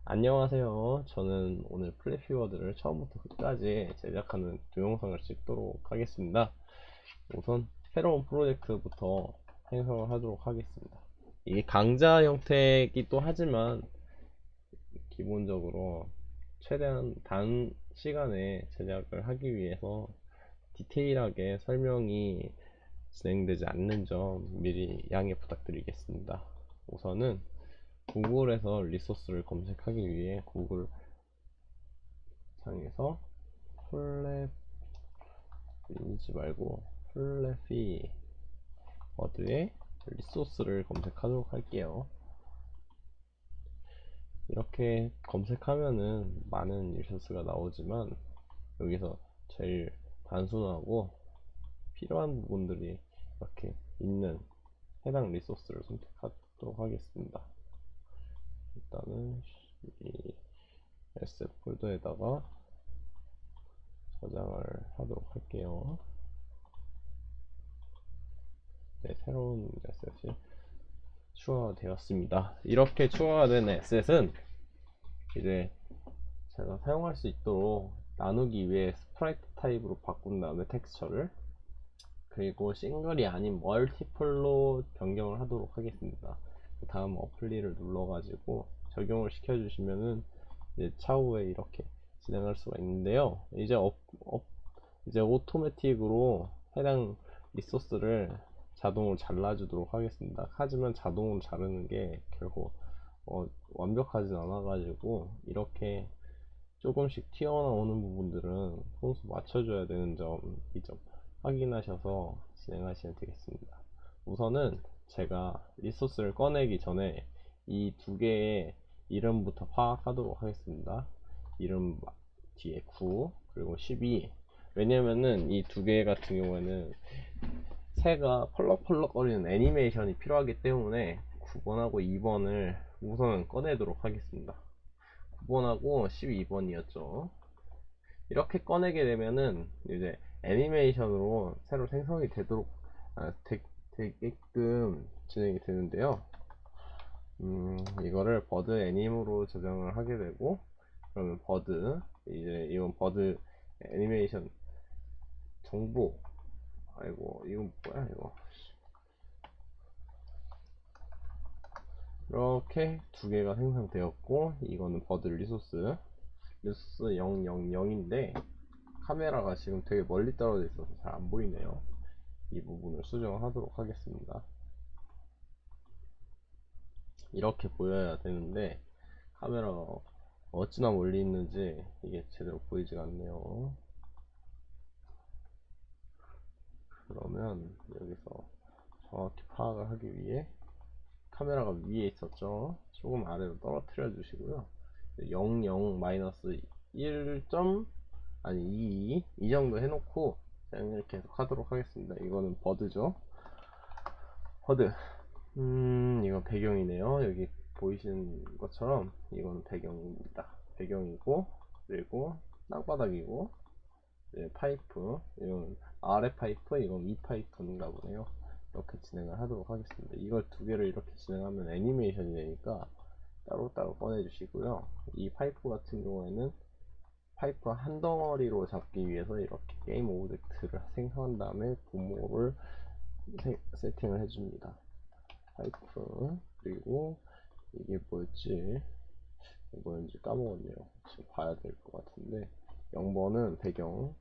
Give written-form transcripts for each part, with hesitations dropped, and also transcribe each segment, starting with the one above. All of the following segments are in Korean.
안녕하세요. 저는 오늘 플래피워드를 처음부터 끝까지 제작하는 동영상을 찍도록 하겠습니다. 우선 새로운 프로젝트부터 생성을 하도록 하겠습니다. 이게 강좌 형태이기도 하지만 기본적으로 최대한 단시간에 제작을 하기 위해서 디테일하게 설명이 진행되지 않는 점 미리 양해 부탁드리겠습니다. 우선은 구글에서 리소스를 검색하기 위해 구글 창에서 플래피지 말고 플래피 워드에 리소스를 검색하도록 할게요. 이렇게 검색하면은 많은 리소스가 나오지만 여기서 제일 단순하고 필요한 부분들이 이렇게 있는 해당 리소스를 선택하도록 하겠습니다. 일단은 이 SF 폴더에다가 저장을 하도록 할게요. 네, 새로운 에셋이 추가되었습니다. 이렇게 추가가 된 에셋은 이제 제가 사용할 수 있도록 나누기 위해 스프라이트 타입으로 바꾼 다음에 텍스처를, 그리고 싱글이 아닌 멀티플로 변경을 하도록 하겠습니다. 그 다음 어플리를 눌러가지고 적용을 시켜주시면은 이제 차후에 이렇게 진행할 수가 있는데요. 이제 오토매틱으로 해당 리소스를 자동으로 잘라주도록 하겠습니다. 하지만 자동으로 자르는 게 결국 완벽하진 않아 가지고 이렇게 조금씩 튀어나오는 부분들은 손수 맞춰줘야 되는 점, 이 점 확인하셔서 진행하시면 되겠습니다. 우선은 제가 리소스를 꺼내기 전에 이 두 개의 이름부터 파악하도록 하겠습니다. 이름 뒤에 9 그리고 12. 왜냐면은 이 두 개 같은 경우에는 새가 펄럭펄럭거리는 애니메이션이 필요하기 때문에 9번하고 2번을 우선 꺼내도록 하겠습니다. 9번하고 12번이었죠. 이렇게 꺼내게 되면은 이제 애니메이션으로 새로 생성이 되도록 되게끔 진행이 되는데요. 이거를 버드 애니으로 저장을 하게 되고, 그러면 버드, 이제 이건 버드 애니메이션 정보, 아이고 이건 뭐야 이거. 이렇게 두 개가 생성되었고, 이거는 버드 리소스 000인데 카메라가 지금 되게 멀리 떨어져 있어서 잘 안 보이네요. 이 부분을 수정하도록 하겠습니다. 이렇게 보여야 되는데 카메라가 어찌나 멀리 있는지 이게 제대로 보이지가 않네요. 그러면 여기서 정확히 파악을 하기 위해 카메라가 위에 있었죠. 조금 아래로 떨어뜨려 주시고요. 00-1. 아니 2 정도 해놓고 이렇게 계속 하도록 하겠습니다. 이거는 버드죠. 버드. 이건 배경이네요. 여기 보이시는 것처럼 이건 배경입니다. 배경이고, 그리고 땅바닥이고, 파이프, 이건 아래 파이프, 이건 위 파이프인가 보네요. 이렇게 진행을 하도록 하겠습니다. 이걸 두 개를 이렇게 진행하면 애니메이션이 되니까 따로따로 꺼내 주시고요. 이 파이프 같은 경우에는 파이프 한 덩어리로 잡기 위해서 이렇게 게임 오브젝트를 생성한 다음에 분모를 세팅을 해줍니다. 파이프, 그리고 이게 뭐였는지 까먹었네요. 지금 봐야 될 것 같은데, 0번은 배경,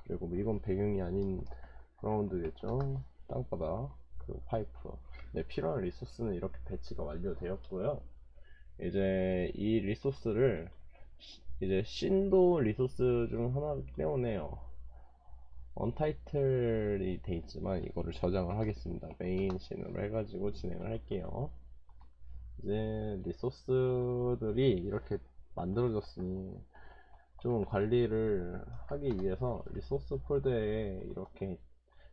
그리고 이건 배경이 아닌 그라운드겠죠. 땅바닥, 그리고 파이프. 네, 필요한 리소스는 이렇게 배치가 완료되었고요. 이제 이 리소스를 이제 씬도 리소스 중 하나이기 때문에 언타이틀이 돼 있지만 이거를 저장을 하겠습니다. 메인 씬으로 해가지고 진행을 할게요. 이제 리소스들이 이렇게 만들어졌으니 좀 관리를 하기 위해서 리소스 폴더에 이렇게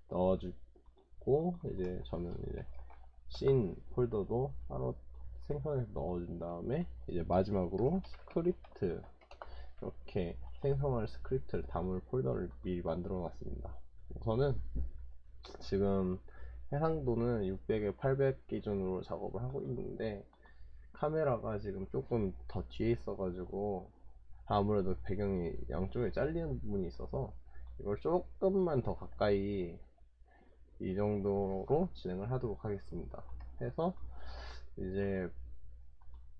넣어주고, 이제 저는 이제 씬 폴더도 따로 생성해서 넣어준 다음에 이제 마지막으로 스크립트, 이렇게 생성할 스크립트를 담을 폴더를 미리 만들어 놨습니다. 우선은 지금 해상도는 600에 800 기준으로 작업을 하고 있는데, 카메라가 지금 조금 더 뒤에 있어가지고 아무래도 배경이 양쪽에 잘리는 부분이 있어서 이걸 조금만 더 가까이 이 정도로 진행을 하도록 하겠습니다. 해서 이제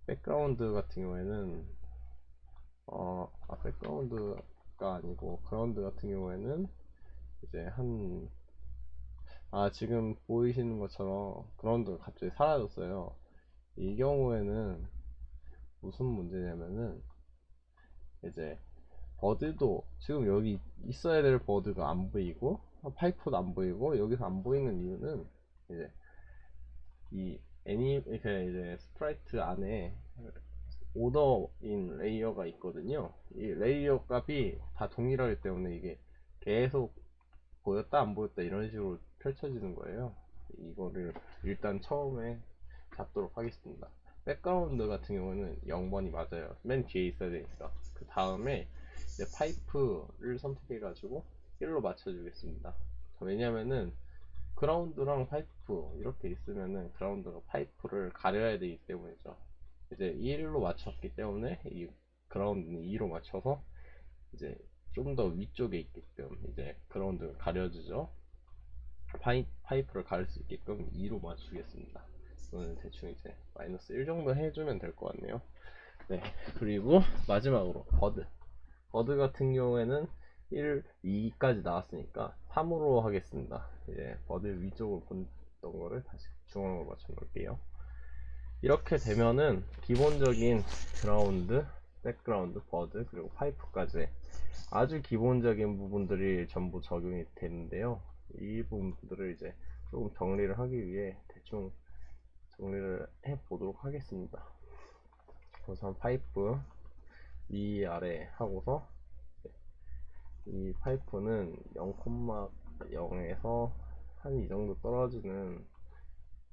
백그라운드 같은 경우에는 백그라운드가 아니고 그라운드 같은 경우에는 이제 지금 보이시는 것처럼 그라운드가 갑자기 사라졌어요. 이 경우에는 무슨 문제냐면은 이제 버드도 지금 여기 있어야 될 버드가 안 보이고 파이프도 안 보이고 여기서 안 보이는 이유는 이제 이렇게 이제 스프라이트 안에 오더인 레이어가 있거든요. 이 레이어 값이 다 동일하기 때문에 이게 계속 보였다 안 보였다 이런 식으로 펼쳐지는 거예요. 이거를 일단 처음에 잡도록 하겠습니다. 백그라운드 같은 경우는 0번이 맞아요. 맨 뒤에 있어야 되니까. 그 다음에 이제 파이프를 선택해 가지고 1로 맞춰 주겠습니다. 왜냐면은 그라운드랑 파이프 이렇게 있으면은 그라운드가 파이프를 가려야 되기 때문이죠. 이제 1로 맞췄기 때문에 이 그라운드는 2로 맞춰서 이제 좀 더 위쪽에 있게끔 이제 그라운드를 가려주죠. 파이프를 가릴 수 있게끔 2로 맞추겠습니다. 이거는 대충 이제 마이너스 1 정도 해주면 될 것 같네요. 네, 그리고 마지막으로 버드 같은 경우에는 1, 2까지 나왔으니까 3으로 하겠습니다. 이제 버드 위쪽을 본던 거를 다시 중앙으로 맞춰 놓을게요. 이렇게 되면은 기본적인 그라운드, 백그라운드, 버드, 그리고 파이프까지 아주 기본적인 부분들이 전부 적용이 되는데요. 이 부분들을 이제 조금 정리를 하기 위해 대충 정리를 해 보도록 하겠습니다. 우선 파이프 위아래 하고서 이 파이프는 0,0에서 한 이 정도 떨어지는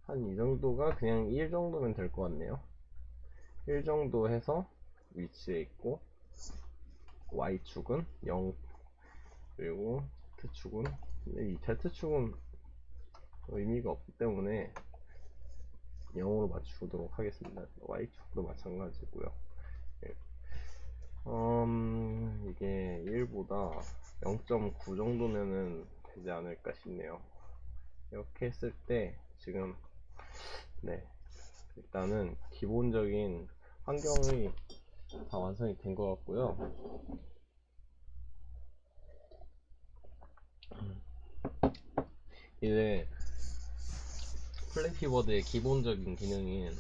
한 이 정도가 그냥 1 정도면 될 것 같네요. 1 정도 해서 위치에 있고 Y축은 0 그리고 Z축은 이 Z축은 의미가 없기 때문에 0으로 맞추도록 하겠습니다. Y축도 마찬가지고요. 이게 1보다 0.9 정도면은 되지 않을까 싶네요. 이렇게 했을 때 지금 일단은 기본적인 환경이 다 완성이 된 것 같고요. 이제 플래피버드의 기본적인 기능인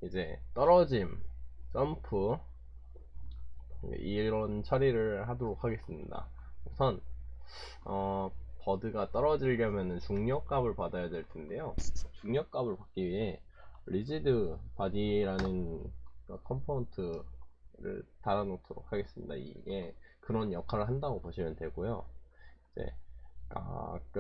이제 떨어짐, 점프 이런 처리를 하도록 하겠습니다. 우선 버드가 떨어지려면 중력값을 받아야 될 텐데요. 중력값을 받기 위해 리지드 바디라는 컴포넌트를 달아놓도록 하겠습니다. 이게 그런 역할을 한다고 보시면 되고요. 이제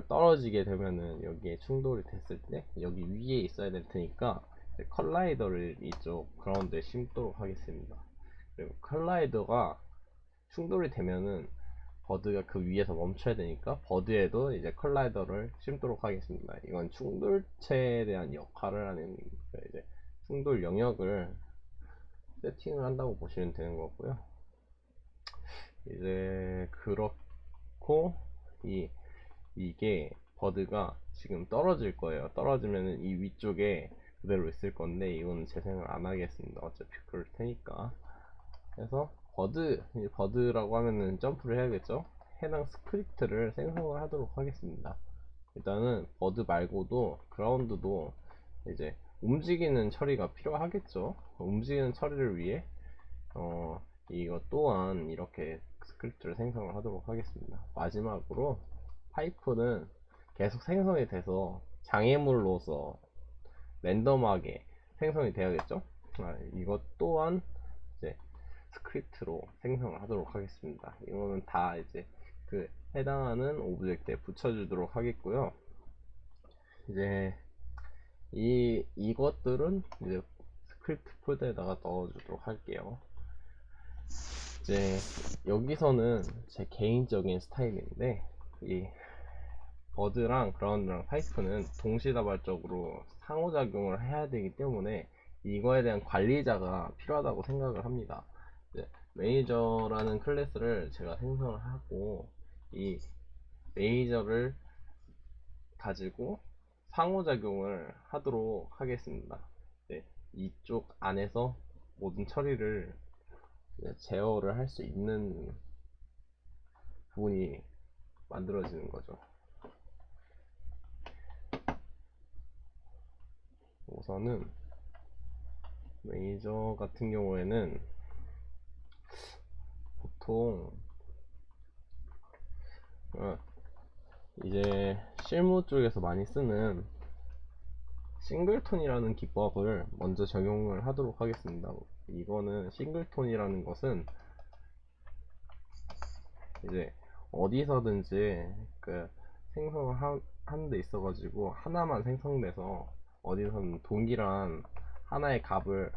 떨어지게 되면은 여기에 충돌이 됐을 때 여기 위에 있어야 될 테니까 컬라이더를 이쪽 그라운드에 심도록 하겠습니다. 그리고 컬라이더가 충돌이 되면은 버드가 그 위에서 멈춰야 되니까 버드에도 이제 컬라이더를 심도록 하겠습니다. 이건 충돌체에 대한 역할을 하는 이제 충돌 영역을 세팅을 한다고 보시면 되는 거고요. 이제 그렇고 이게 버드가 지금 떨어질 거예요. 떨어지면은 이 위쪽에 그대로 있을 건데 이건 재생을 안 하겠습니다. 어차피 그럴 테니까. 그래서 버드라고 하면은 점프를 해야겠죠. 해당 스크립트를 생성을 하도록 하겠습니다. 일단은 버드 말고도 그라운드도 이제 움직이는 처리가 필요하겠죠. 움직이는 처리를 위해 이것 또한 이렇게 스크립트를 생성을 하도록 하겠습니다. 마지막으로 파이프는 계속 생성이 돼서 장애물로서 랜덤하게 생성이 되어야겠죠. 이것 또한 이제 스크립트로 생성을 하도록 하겠습니다. 이거는 다 이제 그 해당하는 오브젝트에 붙여주도록 하겠고요. 이제 이것들은 이제 스크립트 폴더에다가 넣어주도록 할게요. 이제 여기서는 제 개인적인 스타일인데 버드랑 그라운드랑 파이프는 동시다발적으로 상호작용을 해야 되기 때문에 이거에 대한 관리자가 필요하다고 생각을 합니다. 이제 매니저라는 클래스를 제가 생성을 하고 이 매니저를 가지고 상호작용을 하도록 하겠습니다. 네, 이쪽 안에서 모든 처리를 제어를 할 수 있는 부분이 만들어지는 거죠. 우선은 매니저 같은 경우에는 보통 이제 실무 쪽에서 많이 쓰는 싱글톤이라는 기법을 먼저 적용을 하도록 하겠습니다. 이거는 싱글톤이라는 것은 이제 어디서든지 그 생성을 하는 데 있어 가지고 하나만 생성돼서 어디서든 동일한 하나의 값을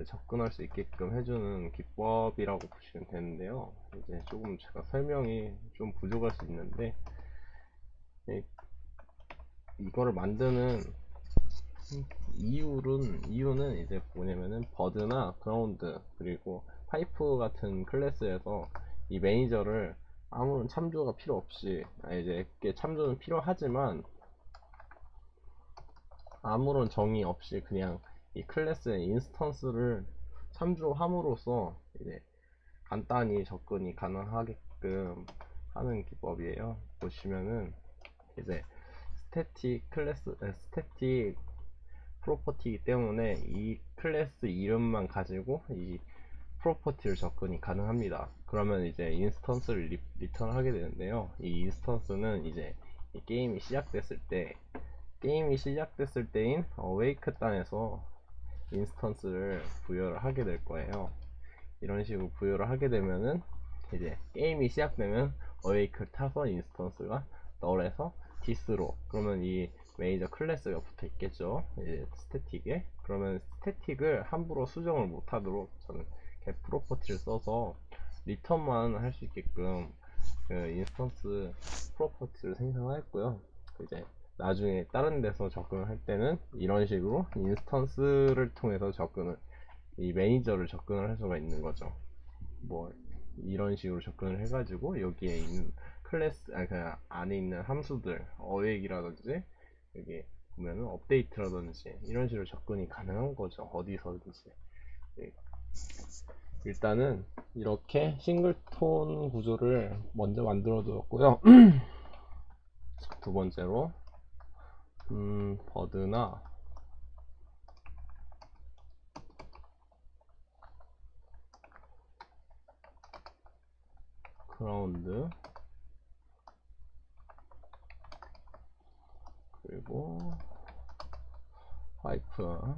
접근할 수 있게끔 해주는 기법이라고 보시면 되는데요. 이제 조금 제가 설명이 좀 부족할 수 있는데 이거를 만드는 이유는 이제 뭐냐면은 버드나 그라운드 그리고 파이프 같은 클래스에서 이 매니저를 아무런 참조가 필요 없이 이제 참조는 필요하지만 아무런 정의 없이 그냥 이 클래스의 인스턴스를 참조함으로써 이제 간단히 접근이 가능하게끔 하는 기법이에요. 보시면은 이제 스태틱 프로퍼티이기 때문에 이 클래스 이름만 가지고 이 프로퍼티를 접근이 가능합니다. 그러면 이제 인스턴스를 리턴 하게 되는데요. 이 인스턴스는 이제 이 게임이 시작됐을 때인 어웨이크 단에서 인스턴스를 부여를 하게 될 거예요. 이런 식으로 부여를 하게 되면은 이제 게임이 시작되면 어웨이크를 타서 인스턴스가 널에서 디스로 그러면 이 메이저 클래스가 붙어 있겠죠. 이제 스태틱에 그러면 스태틱을 함부로 수정을 못하도록 저는 get 프로퍼티를 써서 리턴만 할 수 있게끔 그 인스턴스 프로퍼티를 생성했고요. 이제 나중에 다른 데서 접근을 할 때는 이런 식으로 인스턴스를 통해서 이 매니저를 접근을 할 수가 있는 거죠. 뭐 이런 식으로 접근을 해가지고 여기에 있는 그 안에 있는 함수들 어획이라든지 여기 보면은 업데이트라든지 이런 식으로 접근이 가능한 거죠. 어디서든지. 예. 일단은 이렇게 싱글톤 구조를 먼저 만들어 두었고요. 두 번째로 버드나 그라운드 그리고 파이프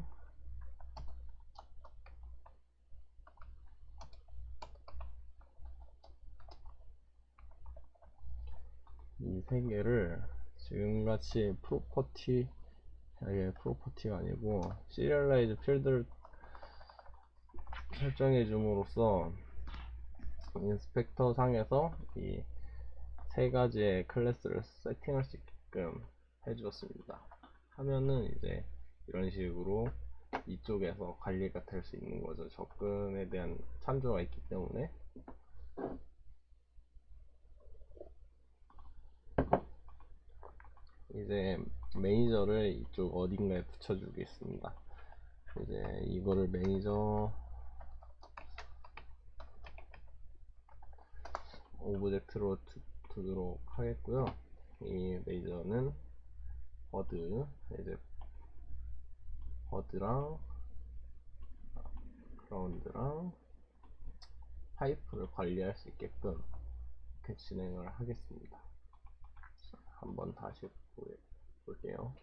이 세 개를 지금같이 프로퍼티가 아니고 시리얼라이즈 필드를 설정해 줌으로써 인스펙터 상에서 이 세 가지의 클래스를 세팅할 수 있게끔 해주었습니다. 하면은 이제 이런 식으로 이쪽에서 관리가 될 수 있는 거죠. 접근에 대한 참조가 있기 때문에. 이제 매니저를 이쪽 어딘가에 붙여주겠습니다. 이제 이거를 매니저 오브젝트로 두도록 하겠고요. 이 매니저는 이제 버드랑 그라운드랑 파이프를 관리할 수 있게끔 이렇게 진행을 하겠습니다. 한번 다시 볼게요.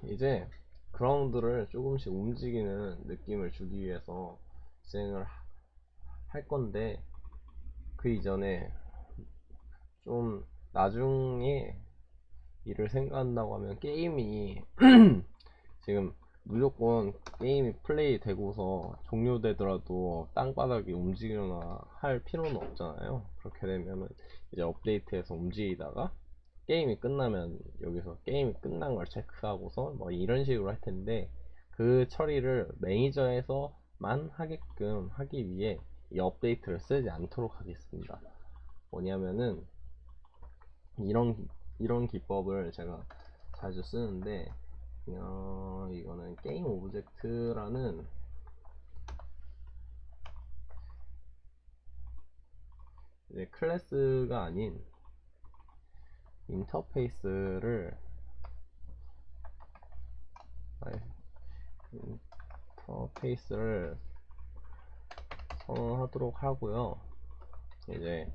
이제 그라운드를 조금씩 움직이는 느낌을 주기 위해서 진행을 할 건데 그 이전에 좀 나중에 일을 생각한다고 하면 게임이 지금 무조건 게임이 플레이 되고서 종료되더라도 땅바닥이 움직이거나 할 필요는 없잖아요. 그렇게 되면은 이제 업데이트해서 움직이다가 게임이 끝나면 여기서 게임이 끝난 걸 체크하고서 뭐 이런 식으로 할 텐데, 그 처리를 매니저에서만 하게끔 하기 위해 이 업데이트를 쓰지 않도록 하겠습니다. 뭐냐면은 이런 기법을 제가 자주 쓰는데, 이거는 게임 오브젝트라는 이제 클래스가 아닌 인터페이스를 인터페이스를 선언하도록 하고요. 이제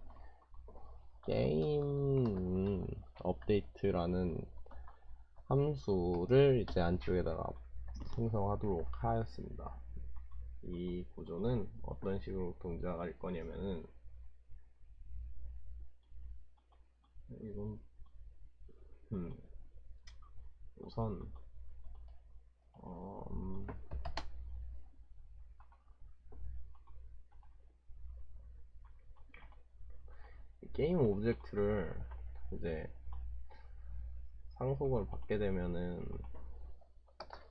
게임 업데이트라는 함수를 이제 안쪽에다가 생성하도록 하였습니다. 이 구조는 어떤 식으로 동작할 거냐면은, 이건 우선 게임 오브젝트를 이제 상속을 받게 되면은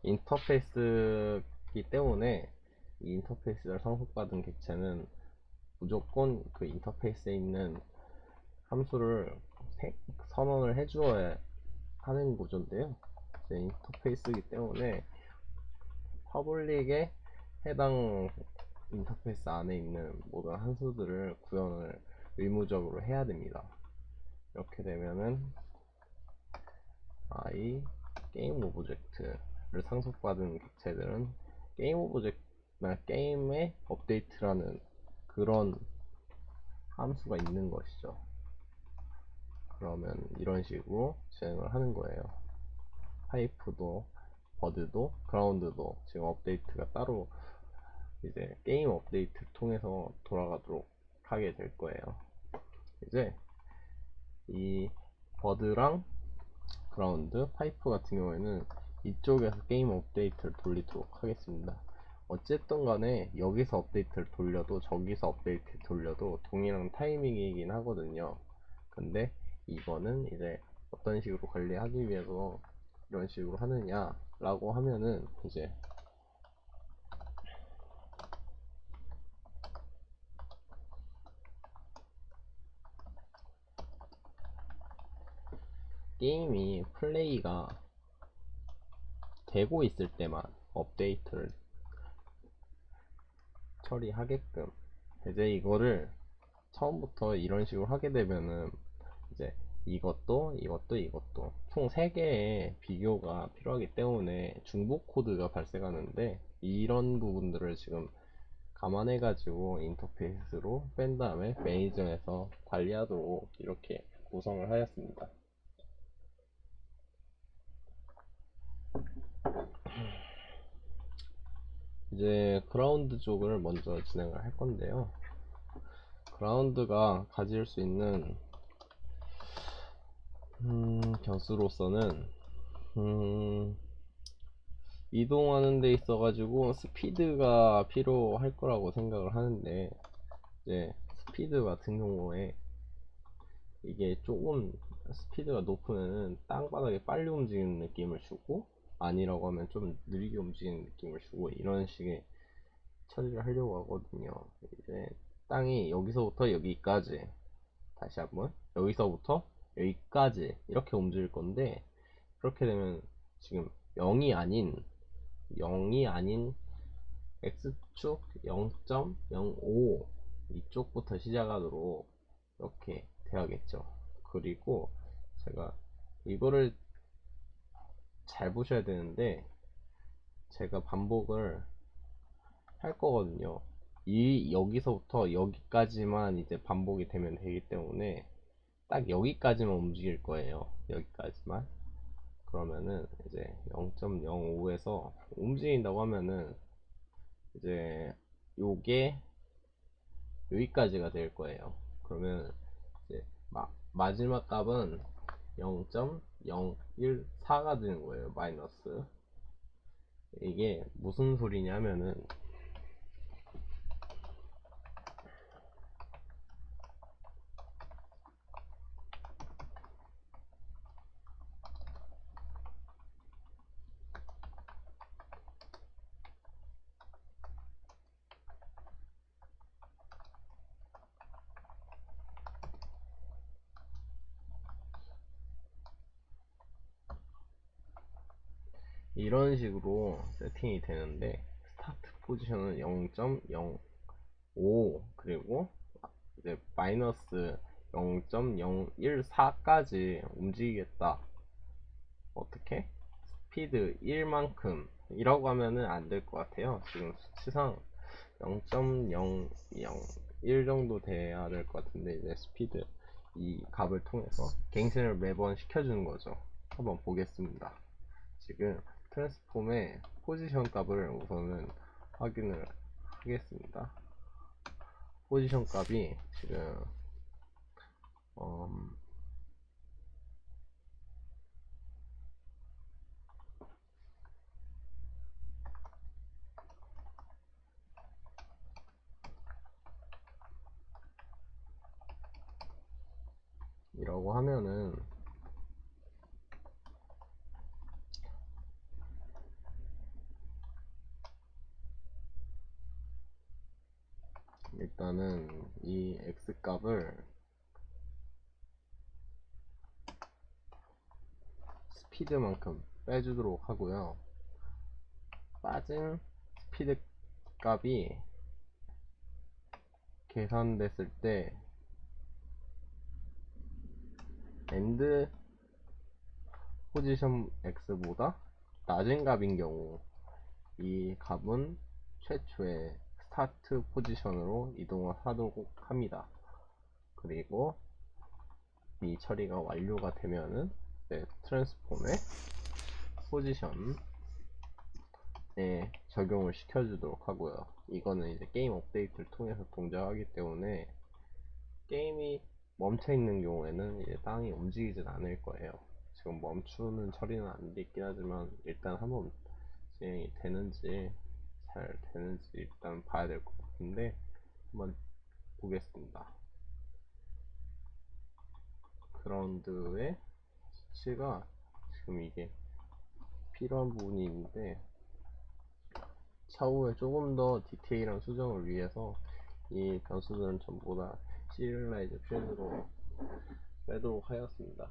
인터페이스이기 때문에, 이 인터페이스를 상속받은 객체는 무조건 그 인터페이스에 있는 함수를 선언을 해주어야 하는 구조인데요. 이제 인터페이스이기 때문에 퍼블릭에 해당 인터페이스 안에 있는 모든 함수들을 구현을 의무적으로 해야 됩니다. 이렇게 되면은 i 게임 오브젝트를 상속받은 객체들은 게임 오브젝트, 게임의 업데이트라는 그런 함수가 있는 것이죠. 그러면 이런 식으로 진행을 하는 거예요. 파이프도 버드도 그라운드도 지금 업데이트가 따로 이제 게임 업데이트를 통해서 돌아가도록 하게 될 거예요. 이제 이 버드랑 그라운드, 파이프 같은 경우에는 이쪽에서 게임 업데이트를 돌리도록 하겠습니다. 어쨌든 간에 여기서 업데이트를 돌려도 저기서 업데이트를 돌려도 동일한 타이밍이긴 하거든요. 근데 이거는 이제 어떤 식으로 관리하기 위해서 이런 식으로 하느냐 라고 하면은, 이제 게임이 플레이가 되고 있을 때만 업데이트를 처리하게끔, 이제 이거를 처음부터 이런 식으로 하게 되면은 이제 이것도 총 3개의 비교가 필요하기 때문에 중복 코드가 발생하는데, 이런 부분들을 지금 감안해 가지고 인터페이스로 뺀 다음에 매니저에서 관리하도록 이렇게 구성을 하였습니다. 이제 그라운드 쪽을 먼저 진행을 할 건데요. 그라운드가 가질 수 있는 변수로서는 이동하는 데 있어 가지고 스피드가 필요할 거라고 생각을 하는데, 이제 스피드 같은 경우에 이게 조금 스피드가 높으면 땅바닥에 빨리 움직이는 느낌을 주고, 아니라고 하면 좀 느리게 움직이는 느낌을 주고, 이런 식의 처리를 하려고 하거든요. 이제 땅이 여기서부터 여기까지, 다시 한번 여기서부터 여기까지 이렇게 움직일 건데, 그렇게 되면 지금 0이 아닌 x축 0.05 이쪽부터 시작하도록 이렇게 돼야겠죠. 그리고 제가 이거를 잘 보셔야 되는데, 제가 반복을 할 거거든요. 여기서부터 여기까지만 이제 반복이 되면 되기 때문에 딱 여기까지만 움직일 거예요. 여기까지만. 그러면은 이제 0.05에서 움직인다고 하면은 이제 요게 여기까지가 될 거예요. 그러면 이제 마지막 값은 0, 1, 4가 되는 거예요. 마이너스. 이게 무슨 소리냐면은 이런 식으로 세팅이 되는데, 스타트 포지션은 0.05, 그리고 이제 마이너스 0.014까지 움직이겠다. 어떻게? 스피드 1만큼 이라고 하면은 안 될 것 같아요. 지금 수치상 0.001 정도 돼야 될 것 같은데, 이제 스피드 이 값을 통해서 갱신을 매번 시켜주는 거죠. 한번 보겠습니다. 지금 트랜스폼의 포지션 값을 우선은 확인을 하겠습니다. 포지션 값이 지금 이라고 하면은 일단은 이 x 값을 스피드만큼 빼주도록 하고요. 빠진 스피드 값이 계산됐을 때 엔드 포지션 x보다 낮은 값인 경우 이 값은 최초의 스타트 포지션으로 이동을 하도록 합니다. 그리고 이 처리가 완료가 되면은 트랜스폼의 포지션에 적용을 시켜주도록 하고요. 이거는 이제 게임 업데이트를 통해서 동작하기 때문에 게임이 멈춰 있는 경우에는 이제 땅이 움직이진 않을 거예요. 지금 멈추는 처리는 안 돼 있긴 하지만 일단 한번 진행이 되는지 잘 되는지 일단 봐야 될 것 같은데 한번 보겠습니다. 그라운드의 수치가 지금 이게 필요한 부분이 있는데 차후에 조금 더 디테일한 수정을 위해서 이 변수들은 전부 다 시리얼라이즈 필드로 빼도록 하였습니다.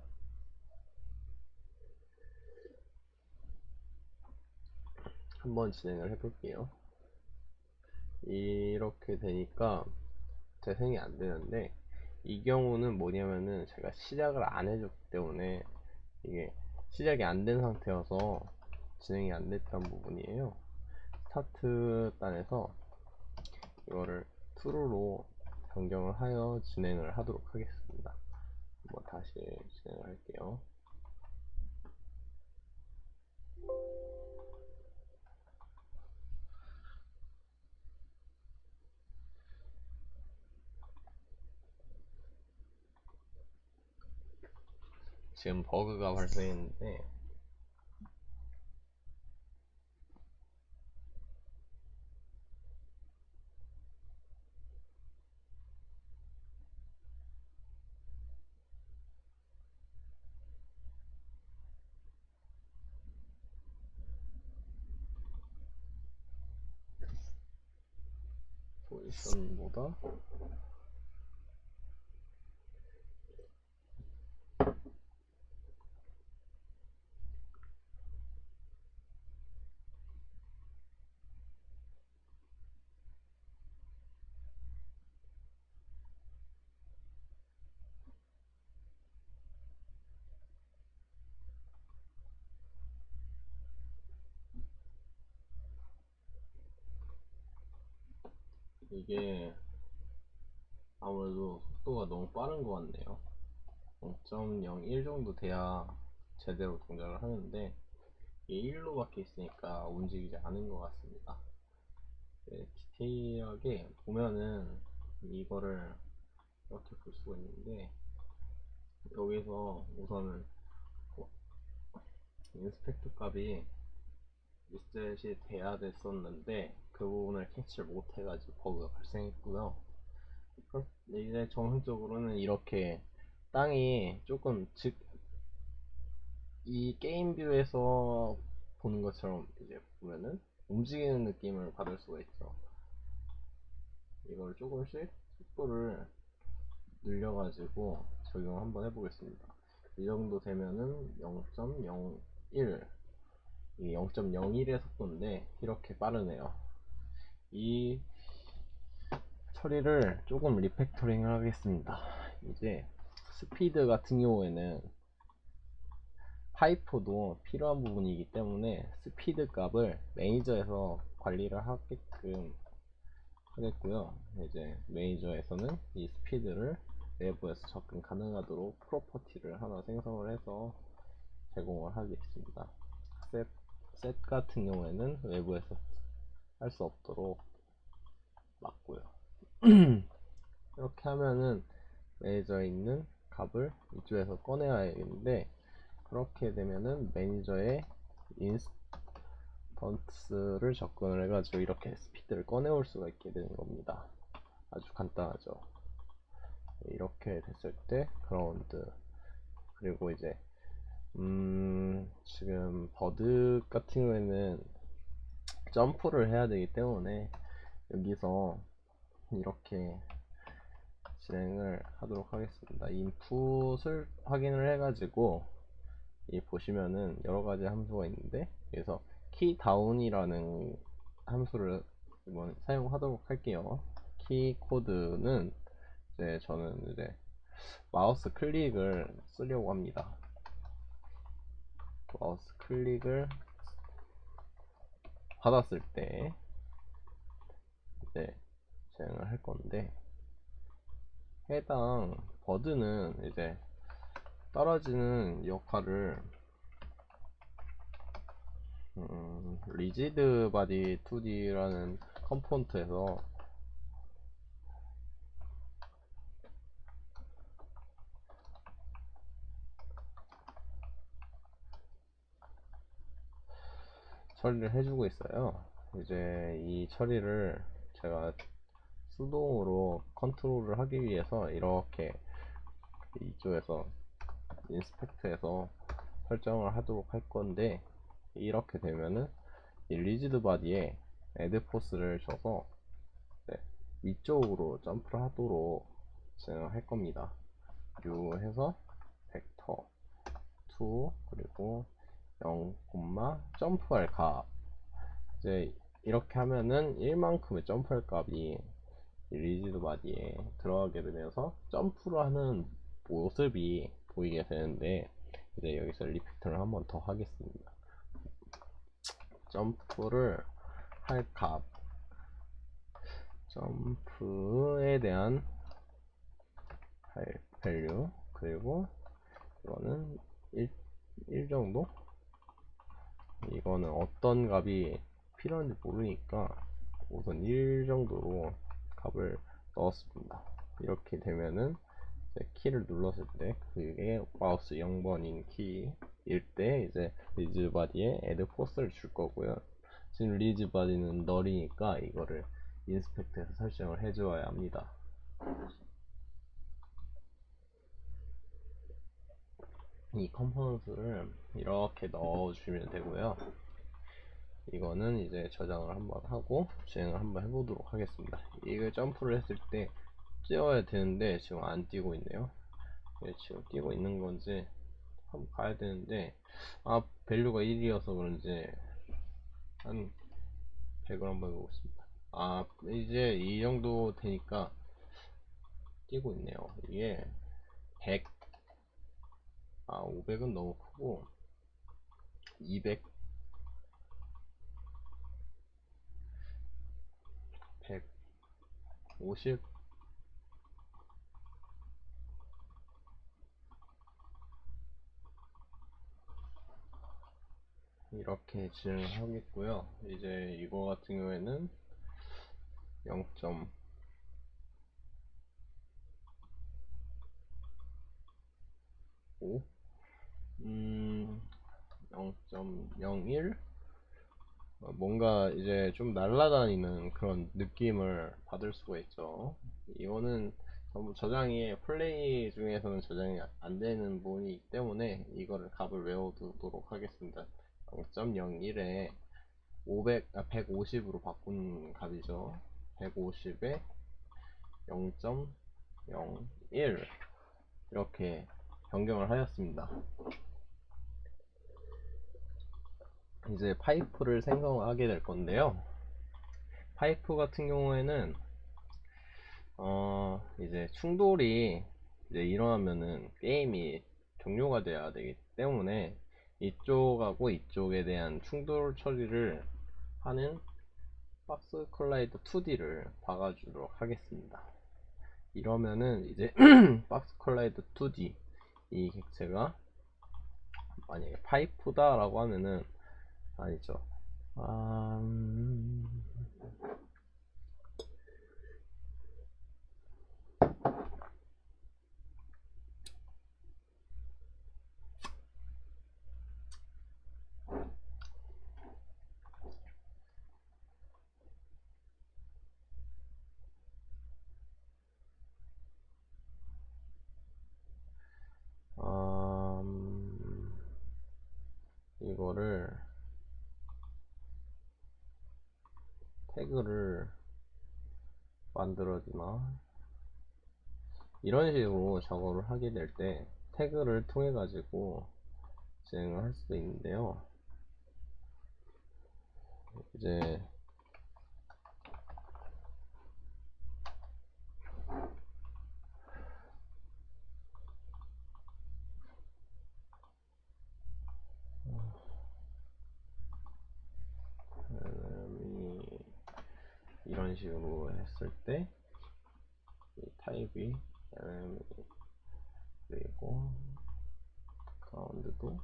한번 진행을 해볼게요. 이렇게 되니까 재생이 안 되는데, 이 경우는 뭐냐면은 제가 시작을 안 해줬기 때문에 이게 시작이 안 된 상태여서 진행이 안 됐던 부분이에요. 스타트 단에서 이거를 true로 변경을 하여 진행을 하도록 하겠습니다. 한번 다시 진행을 할게요. 지금 버그가 발생했는데 포지션보다 이게 아무래도 속도가 너무 빠른 것 같네요. 0.01 정도 돼야 제대로 동작을 하는데 이게 1로 박혀 있으니까 움직이지 않은 것 같습니다. 네, 디테일하게 보면은 이거를 이렇게 볼 수가 있는데, 여기서 우선은 인스펙트 값이 리셋이 돼야 됐었는데 그 부분을 캐치를 못해가지고 버그가 발생했고요. 이제 정상적으로는 이렇게 땅이 조금 이 게임 뷰에서 보는 것처럼 이제 보면은 움직이는 느낌을 받을 수가 있죠. 이걸 조금씩 속도를 늘려가지고 적용 한번 해보겠습니다. 이 정도 되면은 0.01, 이게 0.01의 속도인데 이렇게 빠르네요. 이 처리를 조금 리팩토링을 하겠습니다. 이제 스피드 같은 경우에는 파이프도 필요한 부분이기 때문에 스피드 값을 매니저에서 관리를 하게끔 하겠고요. 이제 매니저에서는 이 스피드를 내부에서 접근 가능하도록 프로퍼티를 하나 생성을 해서 제공을 하겠습니다. 셋 같은 경우에는 외부에서 할 수 없도록 막고요. 이렇게 하면은 매니저에 있는 값을 이쪽에서 꺼내야겠는데, 그렇게 되면은 매니저의 인스턴스를 접근을 해가지고 이렇게 스피드를 꺼내올 수가 있게 되는 겁니다. 아주 간단하죠. 이렇게 됐을 때 그라운드, 그리고 이제 지금 버드 같은 경우에는 점프를 해야 되기 때문에 여기서 이렇게 진행을 하도록 하겠습니다. 인풋을 확인을 해가지고 이 보시면은 여러가지 함수가 있는데, 여기서 키 다운이라는 함수를 이번 사용하도록 할게요. 키 코드는 이제 저는 이제 마우스 클릭을 쓰려고 합니다. 마우스 클릭을 받았을 때 이제 진행을 할 건데, 해당 버드는 이제 떨어지는 역할을 리지드 바디 2D라는 컴포넌트에서 처리를 해주고 있어요. 이제 이 처리를 제가 수동으로 컨트롤을 하기 위해서 이렇게 이쪽에서 인스펙트에서 설정을 하도록 할 건데, 이렇게 되면은 이 리지드 바디에 애드 포스를 줘서 네, 위쪽으로 점프를 하도록 진행할 겁니다. U 해서 벡터 2 그리고 0, 점프할 값, 이제 이렇게 하면은 1만큼의 점프할 값이 리지드 바디에 들어가게 되면서 점프를 하는 모습이 보이게 되는데, 이제 여기서 리피트를 한번 더 하겠습니다. 점프를 할 값, 점프에 대한 밸류, 그리고 이거는 1 정도? 이거는 어떤 값이 필요한지 모르니까 우선 1 정도로 값을 넣었습니다. 이렇게 되면은 키를 눌렀을 때 그게 마우스 0번인 키일 때 이제 리즈 바디에 애드 포스를 줄 거고요. 지금 리즈 바디는 널이니까 이거를 인스펙트에서 설정을 해 주어야 합니다. 이 컴포넌트를 이렇게 넣어 주시면 되고요. 이거는 이제 저장을 한번 하고 진행을 한번 해보도록 하겠습니다. 이걸 점프를 했을 때 뛰어야 되는데 지금 안 뛰고 있네요. 지금 뛰고 있는 건지 한번 봐야 되는데, 밸류가 1이어서 그런지 한 100을 한번 해보겠습니다. 이제 이 정도 되니까 뛰고 있네요. 이게 100, 500은 너무 크고 200, 150, 이렇게 진행을 하겠고요. 이제 이거 같은 경우에는 0.5, 0.01 뭔가 이제 좀 날아다니는 그런 느낌을 받을 수가 있죠. 이거는 전부 저장이 플레이 중에서는 저장이 안 되는 부분이기 때문에 이거를 값을 외워두도록 하겠습니다. 0.01에 150으로 바꾼 값이죠. 150에 0.01 이렇게 변경을 하였습니다. 이제 파이프를 생성하게 될 건데요. 파이프 같은 경우에는 이제 충돌이 이제 일어나면은 게임이 종료가 돼야 되기 때문에 이쪽하고 이쪽에 대한 충돌 처리를 하는 박스 콜라이더 2D를 박아주도록 하겠습니다. 이러면은 이제 박스 콜라이더 2D 이 객체가 만약에 파이프다 라고 하면은 아니죠. 아, 이거를 태그를 만들어주나 이런 식으로 작업을 하게 될 때 태그를 통해 가지고 진행을 할 수도 있는데요. 이제 이런 식으로 했을 때 이 타입이 그리고 가운데도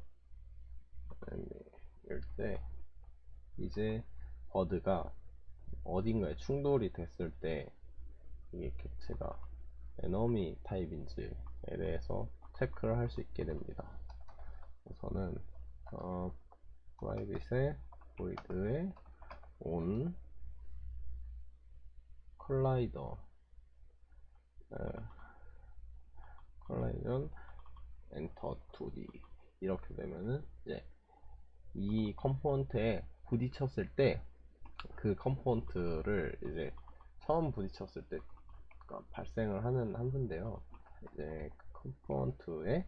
이럴 때 이제 버드가 어딘가에 충돌이 됐을 때 이게 객체가 에너미 타입인지에 대해서 체크를 할 수 있게 됩니다. 우선은 프라이빗의 보이드에 온 컬라이더 컬라이전 엔터 2D 이렇게 되면은 이제 이 컴포넌트에 부딪혔을 때 그 컴포넌트를 이제 처음 부딪혔을 때 발생을 하는 함수인데요. 이제 그 컴포넌트의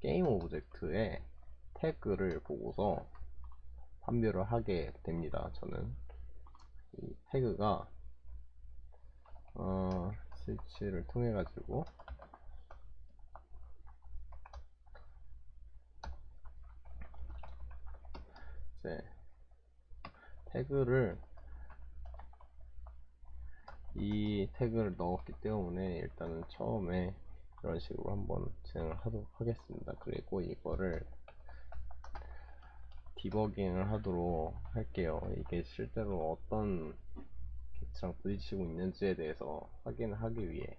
게임 오브젝트에 태그를 보고서 판별을 하게 됩니다. 저는 이 태그가 스위치를 통해 가지고 이제 태그를 이 태그를 넣었기 때문에 일단은 처음에 이런 식으로 한번 진행을 하도록 하겠습니다. 그리고 이거를 디버깅을 하도록 할게요. 이게 실제로 어떤 객체랑 부딪히고 있는지에 대해서 확인을 하기 위해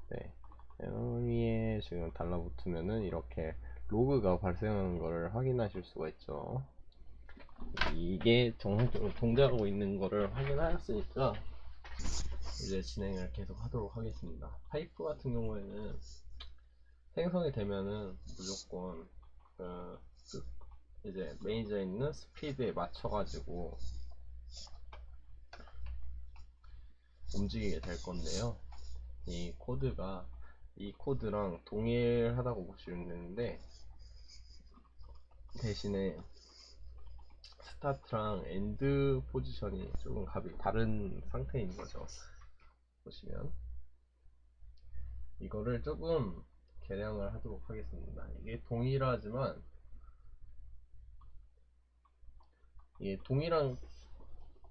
네, 에너미에 지금 달라붙으면은 이렇게 로그가 발생하는 것을 확인하실 수가 있죠. 이게 정상적으로 동작하고 있는 것을 확인하였으니까 이제 진행을 계속 하도록 하겠습니다. 파이프 같은 경우에는 생성이 되면은 무조건 그 이제 매니저에 있는 스피드에 맞춰 가지고 움직이게 될 건데요. 이 코드가 이 코드랑 동일하다고 보시면 되는데 대신에 스타트랑 엔드 포지션이 조금 값이 다른 상태인 거죠. 보시면 이거를 조금 개량을 하도록 하겠습니다. 이게 동일하지만 이게 동일한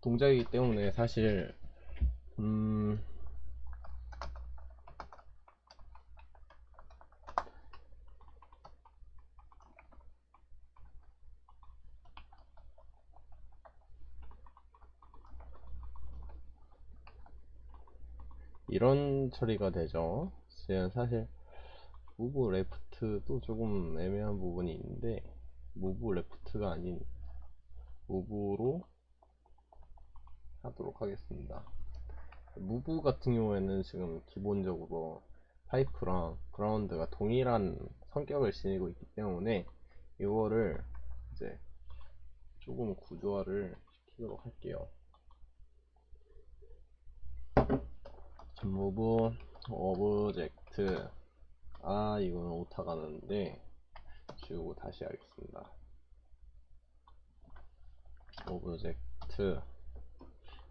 동작이기 때문에 사실 이런 처리가 되죠. 사실 move left 레프트도 조금 애매한 부분이 있는데 무브 레프트가 아닌 무브로 하도록 하겠습니다. 무브 같은 경우에는 지금 기본적으로 파이프랑 그라운드가 동일한 성격을 지니고 있기 때문에 이거를 이제 조금 구조화를 시키도록 할게요. 무브 오브젝트, 이거는 오타가 나는데 지우고 다시 하겠습니다. 오브젝트,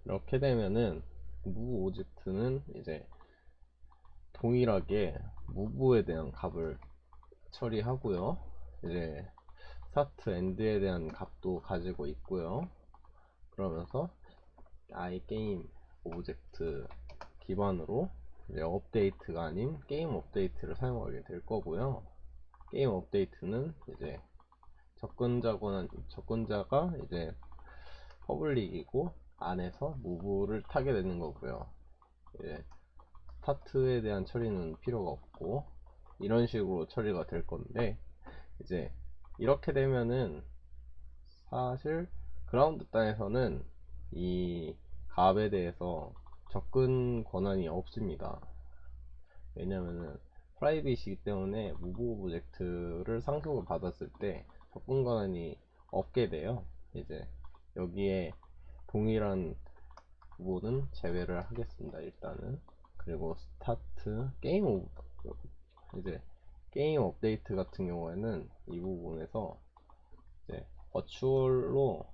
이렇게 되면은 무브 오브젝트는 이제 동일하게 무브에 대한 값을 처리하고요. 이제 스타트 엔드에 대한 값도 가지고 있고요. 그러면서 게임 오브젝트 기반으로 이제 업데이트가 아닌 게임 업데이트를 사용하게 될 거고요. 게임 업데이트는 이제 접근자가 이제 퍼블릭이고 안에서 무브를 타게 되는 거고요. 이제 스타트에 대한 처리는 필요가 없고 이런 식으로 처리가 될 건데, 이제 이렇게 되면은 사실 그라운드 단에서는 이 값에 대해서 접근 권한이 없습니다. 왜냐면은 프라이빗이기 때문에 무브 오브젝트를 상속을 받았을 때 접근 권한이 없게 돼요. 이제 여기에 동일한 부분은 제외를 하겠습니다. 일단은. 그리고 스타트 이제 게임 업데이트 같은 경우에는 이 부분에서 이제 버추얼로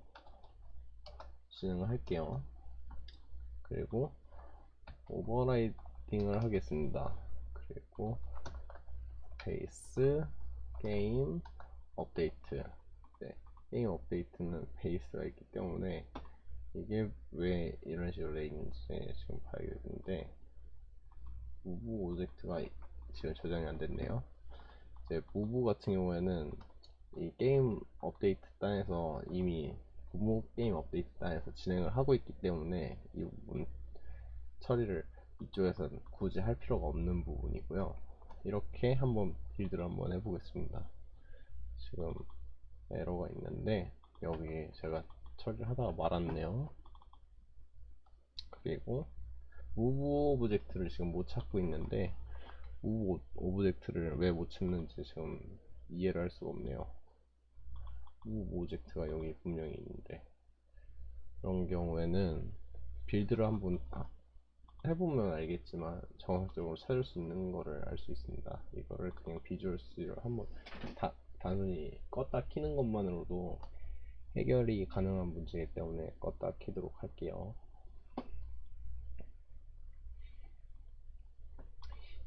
진행을 할게요. 그리고 오버라이딩을 하겠습니다. 그리고 베이스 게임 업데이트. 네, 게임 업데이트는 베이스가 있기 때문에 이게 왜 이런 식으로 돼 있는지 지금 봐야겠는데, 무브 오브젝트가 지금 저장이 안 됐네요. 이제 무브 같은 경우에는 이 게임 업데이트 단에서 이미 무브 게임 업데이트 단에서 진행을 하고 있기 때문에 이 부분 처리를 이쪽에서는 굳이 할 필요가 없는 부분이고요. 이렇게 한번 빌드를 한번 해보겠습니다. 지금 에러가 있는데 여기 제가 처리를 하다가 말았네요. 그리고 무브 오브젝트를 지금 못 찾고 있는데 무브 오브젝트를 왜 못 찾는지 지금 이해를 할 수가 없네요. 무브 오브젝트가 여기 분명히 있는데, 그런 경우에는 빌드를 한번 해보면 알겠지만 정확적으로 찾을 수 있는 거를 알 수 있습니다. 이거를 그냥 비주얼 스튜디오를 한번 단순히 껐다 키는 것만으로도 해결이 가능한 문제이기 때문에 껐다 키도록 할게요.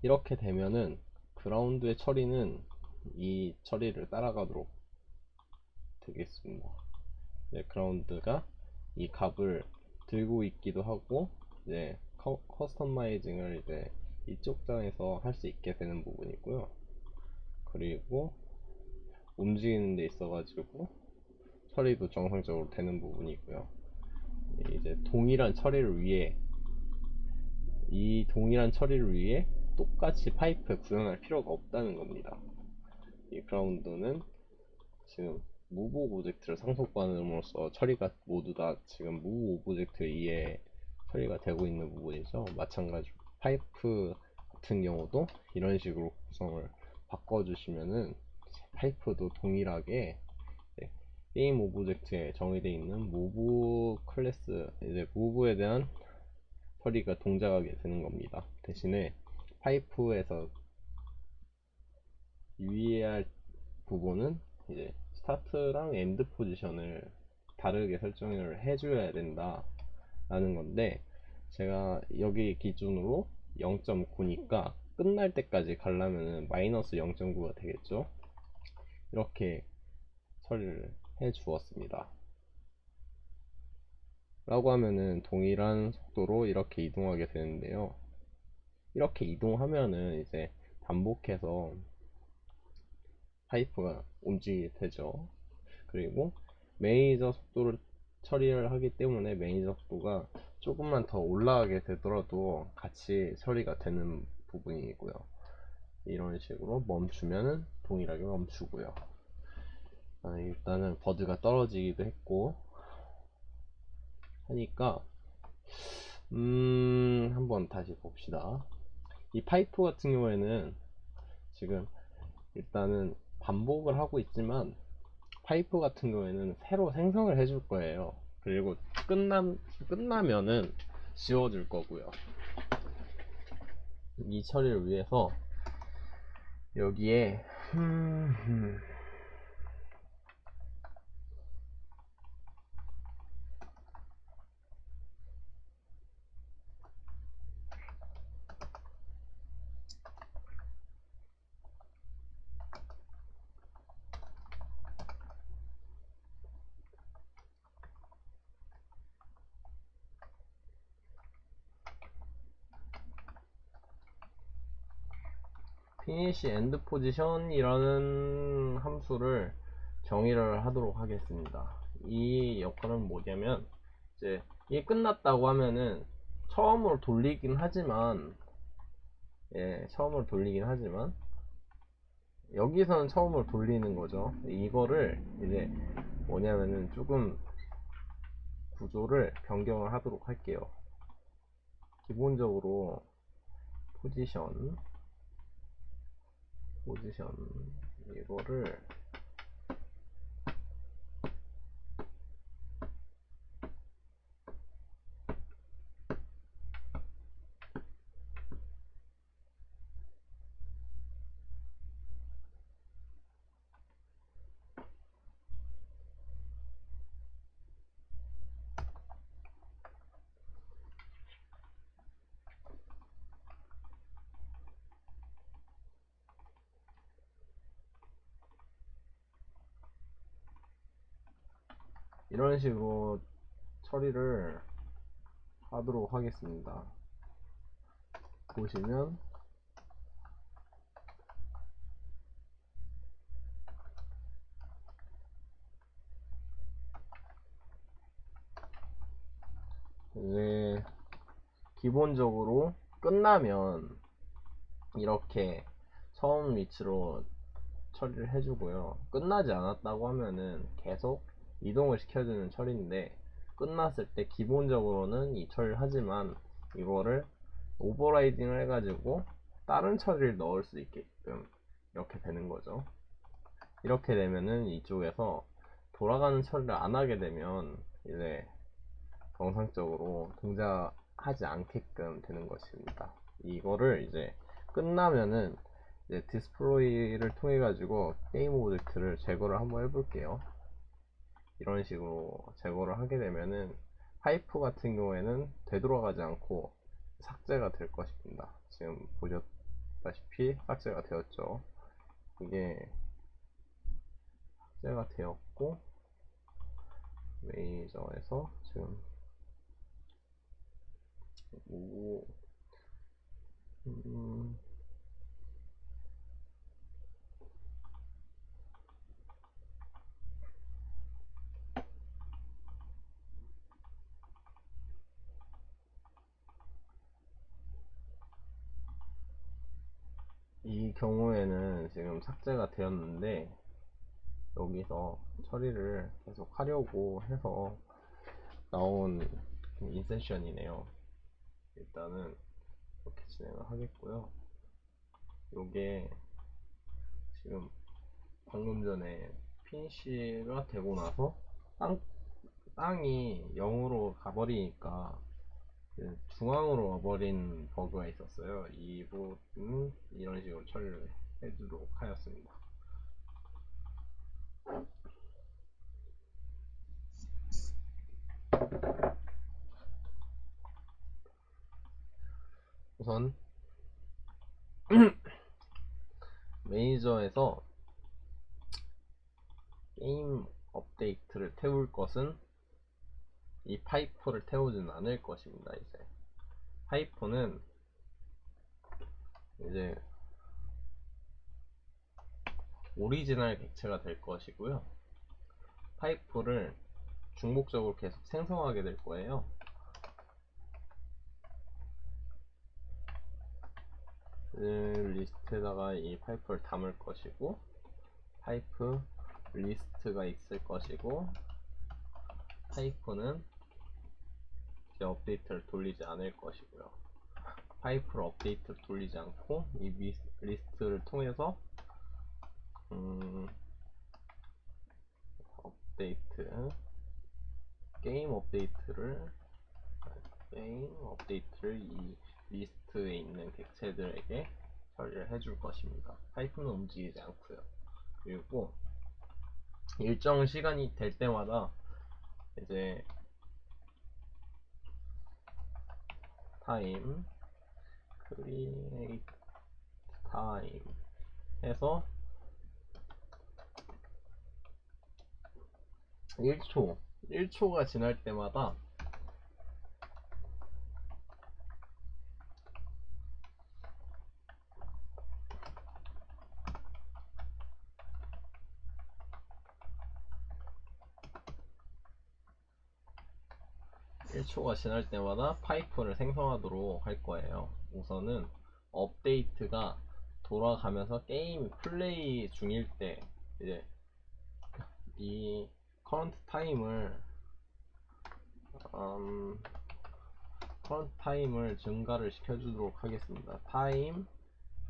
이렇게 되면은 그라운드의 처리는 이 처리를 따라가도록 되겠습니다. 네, 그라운드가 이 값을 들고 있기도 하고 이제 커스터마이징을 이제 이쪽 장에서 할 수 있게 되는 부분이고요. 그리고 움직이는 데 있어 가지고 처리도 정상적으로 되는 부분이고요. 이제 동일한 처리를 위해 똑같이 파이프에 구현할 필요가 없다는 겁니다. 이 그라운드는 지금 무브 오브젝트를 상속받음으로써 처리가 모두 다 지금 무브 오브젝트 위에 처리가 되고 있는 부분이죠. 마찬가지로 파이프 같은 경우도 이런 식으로 구성을 바꿔주시면은 파이프도 동일하게 게임 오브젝트에 정의되어 있는 무브 클래스, 이제 무브에 대한 처리가 동작하게 되는 겁니다. 대신에 파이프에서 유의해야 할 부분은 이제 스타트랑 엔드 포지션을 다르게 설정을 해줘야 된다 라는 건데, 제가 여기 기준으로 0.9니까 끝날 때까지 가려면은 마이너스 0.9가 되겠죠. 이렇게 처리를 해 주었습니다. 라고 하면은 동일한 속도로 이렇게 이동하게 되는데요. 이렇게 이동하면은 이제 반복해서 파이프가 움직이게 되죠. 그리고 매니저 속도를 처리를 하기 때문에 매니저 속도가 조금만 더 올라가게 되더라도 같이 처리가 되는 부분이고요. 이런 식으로 멈추면은 동일하게 멈추고요. 일단은 버드가 떨어지기도 했고 하니까 한번 다시 봅시다. 이 파이프 같은 경우에는 지금 일단은 반복을 하고 있지만 파이프 같은 경우에는 새로 생성을 해줄 거예요. 그리고 끝나면은 지워줄 거고요. 이 처리를 위해서 여기에 finish end position이라는 함수를 정의를 하도록 하겠습니다. 이 역할은 뭐냐면 이제 이게 끝났다고 하면은 처음으로 돌리긴 하지만 처음으로 돌리긴 하지만 여기서는 처음으로 돌리는 거죠. 이거를 이제 뭐냐면은 조금 구조를 변경을 하도록 할게요. 기본적으로 포지션 이거를 이런 식으로 처리를 하도록 하겠습니다. 보시면 이제 기본적으로 끝나면 이렇게 처음 위치로 처리를 해주고요. 끝나지 않았다고 하면은 계속 이동을 시켜주는 처리인데 끝났을 때 기본적으로는 이 처리를 하지만 이거를 오버라이딩을 해가지고 다른 처리를 넣을 수 있게끔 이렇게 되는 거죠. 이렇게 되면은 이쪽에서 돌아가는 처리를 안 하게 되면 이제 정상적으로 동작하지 않게끔 되는 것입니다. 이거를 이제 끝나면은 이제 디스플레이를 통해 가지고 게임 오브젝트를 제거를 한번 해볼게요. 이런 식으로 제거를 하게 되면은 파이프 같은 경우에는 되돌아가지 않고 삭제가 될 것입니다. 지금 보셨다시피 삭제가 되었죠. 이게 삭제가 되었고 메이저에서 지금 오, 이 경우에는 지금 삭제가 되었는데 여기서 처리를 계속 하려고 해서 나온 인센션이네요. 일단은 이렇게 진행을 하겠고요. 요게 지금 방금 전에 피니쉬가 되고 나서 땅이 0으로 가버리니까 중앙으로 와버린 버그가 있었어요. 이 부분은 이런 식으로 처리를 해주도록 하였습니다. 우선 매니저에서 게임 업데이트를 태울 것은 이 파이프를 태우지는 않을 것입니다. 이제 파이프는 이제 오리지널 객체가 될 것이고요. 파이프를 중복적으로 계속 생성하게 될 거예요. 리스트에다가 이 파이프를 담을 것이고, 파이프 리스트가 있을 것이고, 파이프는 이제 업데이트를 돌리지 않을 것이고요. 파이프를 업데이트를 돌리지 않고 이 리스트를 통해서 업데이트 게임 업데이트를 이 리스트에 있는 객체들에게 처리를 해줄 것입니다. 파이프는 움직이지 않고요. 그리고 일정 시간이 될 때마다 이제 타임 create time 해서 1초가 지날 때마다 파이프를 생성하도록 할 거예요. 우선은 업데이트가 돌아가면서 게임 플레이 중일 때 이제 이 커런트 타임을 증가를 시켜주도록 하겠습니다.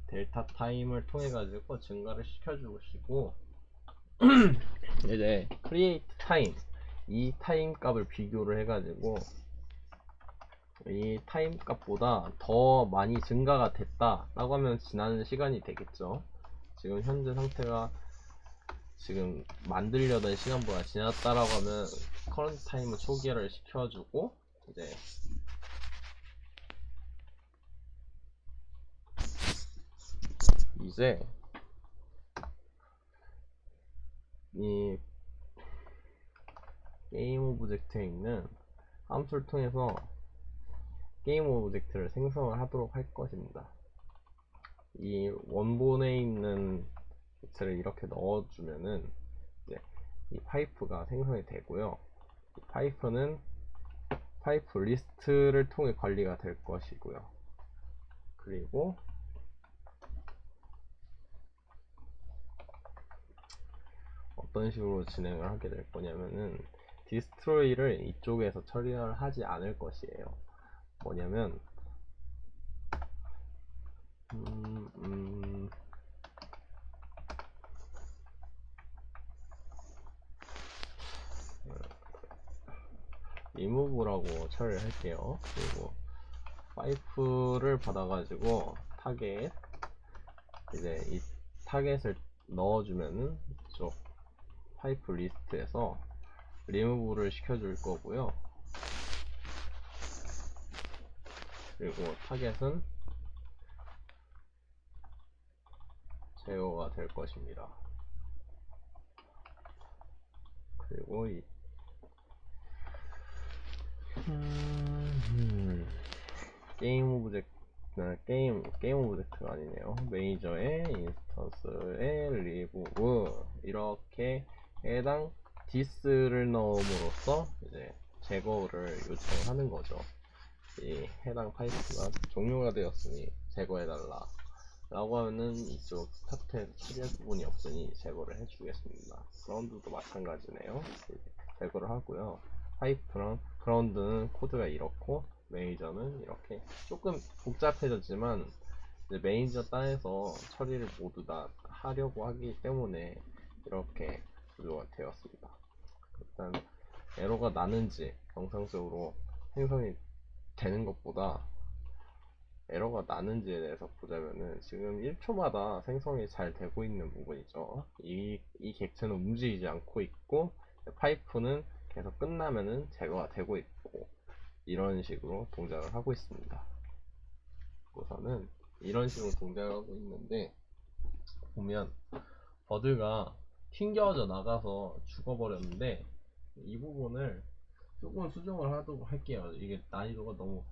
델타 타임을 통해 가지고 증가를 시켜주시고 이제 create time 이 타임 값을 비교를 해가지고 이 타임 값보다 더 많이 증가가 됐다 라고 하면 지나는 시간이 되겠죠. 지금 현재 상태가 지금 만들려던 시간보다 지났다라고 하면 커런트 타임을 초기화를 시켜주고 이제 이 게임 오브젝트에 있는 함수를 통해서 게임 오브젝트를 생성을 하도록 할 것입니다. 이 원본에 있는 객체를 이렇게 넣어주면은 이제 이 파이프가 생성이 되고요. 이 파이프는 파이프 리스트를 통해 관리가 될 것이고요. 그리고 어떤 식으로 진행을 하게 될 거냐면은 디스트로이를 이쪽에서 처리를 하지 않을 것이에요. 뭐냐면 리무브라고 처리를 할게요. 그리고 파이프를 받아가지고 타겟 이제 이 타겟을 넣어주면은 이쪽 파이프 리스트에서 리무브를 시켜줄 거고요. 그리고 타겟은 제거가 될 것입니다. 그리고 이 게임 오브젝트가 아니네요. 매니저의 인스턴스의 리무브 이렇게 해당 디스를 넣음으로써 이제 제거를 요청하는 거죠. 이 해당 파이프가 종료가 되었으니 제거해달라 라고 하면은 이쪽 스타트에서 처리할 부분이 없으니 제거를 해주겠습니다. 그라운드도 마찬가지네요. 제거를 하고요. 파이프랑 그라운드는 코드가 이렇고 매니저는 이렇게 조금 복잡해졌지만 이제 매니저 단에서 처리를 모두 다 하려고 하기 때문에 이렇게 구조가 되었습니다. 일단 에러가 나는지 정상적으로 생성이 되는 것보다 에러가 나는지에 대해서 보자면은 지금 1초마다 생성이 잘 되고 있는 부분이죠. 이 객체는 움직이지 않고 있고 파이프는 계속 끝나면은 제거가 되고 있고 이런 식으로 동작을 하고 있습니다. 우선은 이런 식으로 동작을 하고 있는데 보면 버드가 튕겨져 나가서 죽어버렸는데 이 부분을 조금 수정을 하도록 할게요. 이게 난이도가 너무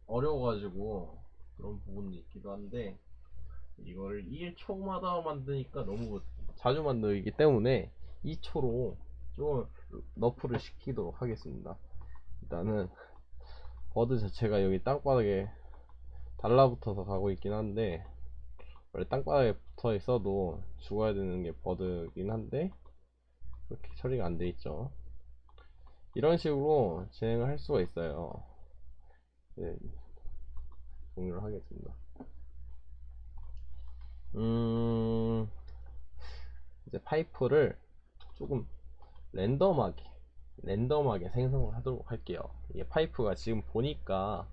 어려워가지고 그런 부분이 있기도 한데 이걸 1초마다 만드니까 너무 자주 만들기 때문에 2초로 좀 너프를 시키도록 하겠습니다. 일단은 버드 자체가 여기 땅바닥에 달라붙어서 가고 있긴 한데, 원래 땅바닥에 붙어 있어도 죽어야 되는 게 버드긴 한데 그렇게 처리가 안 돼 있죠. 이런 식으로 진행을 할 수가 있어요. 네, 종료를 하겠습니다. 이제 파이프를 조금 랜덤하게 생성을 하도록 할게요. 이게 파이프가 지금 보니까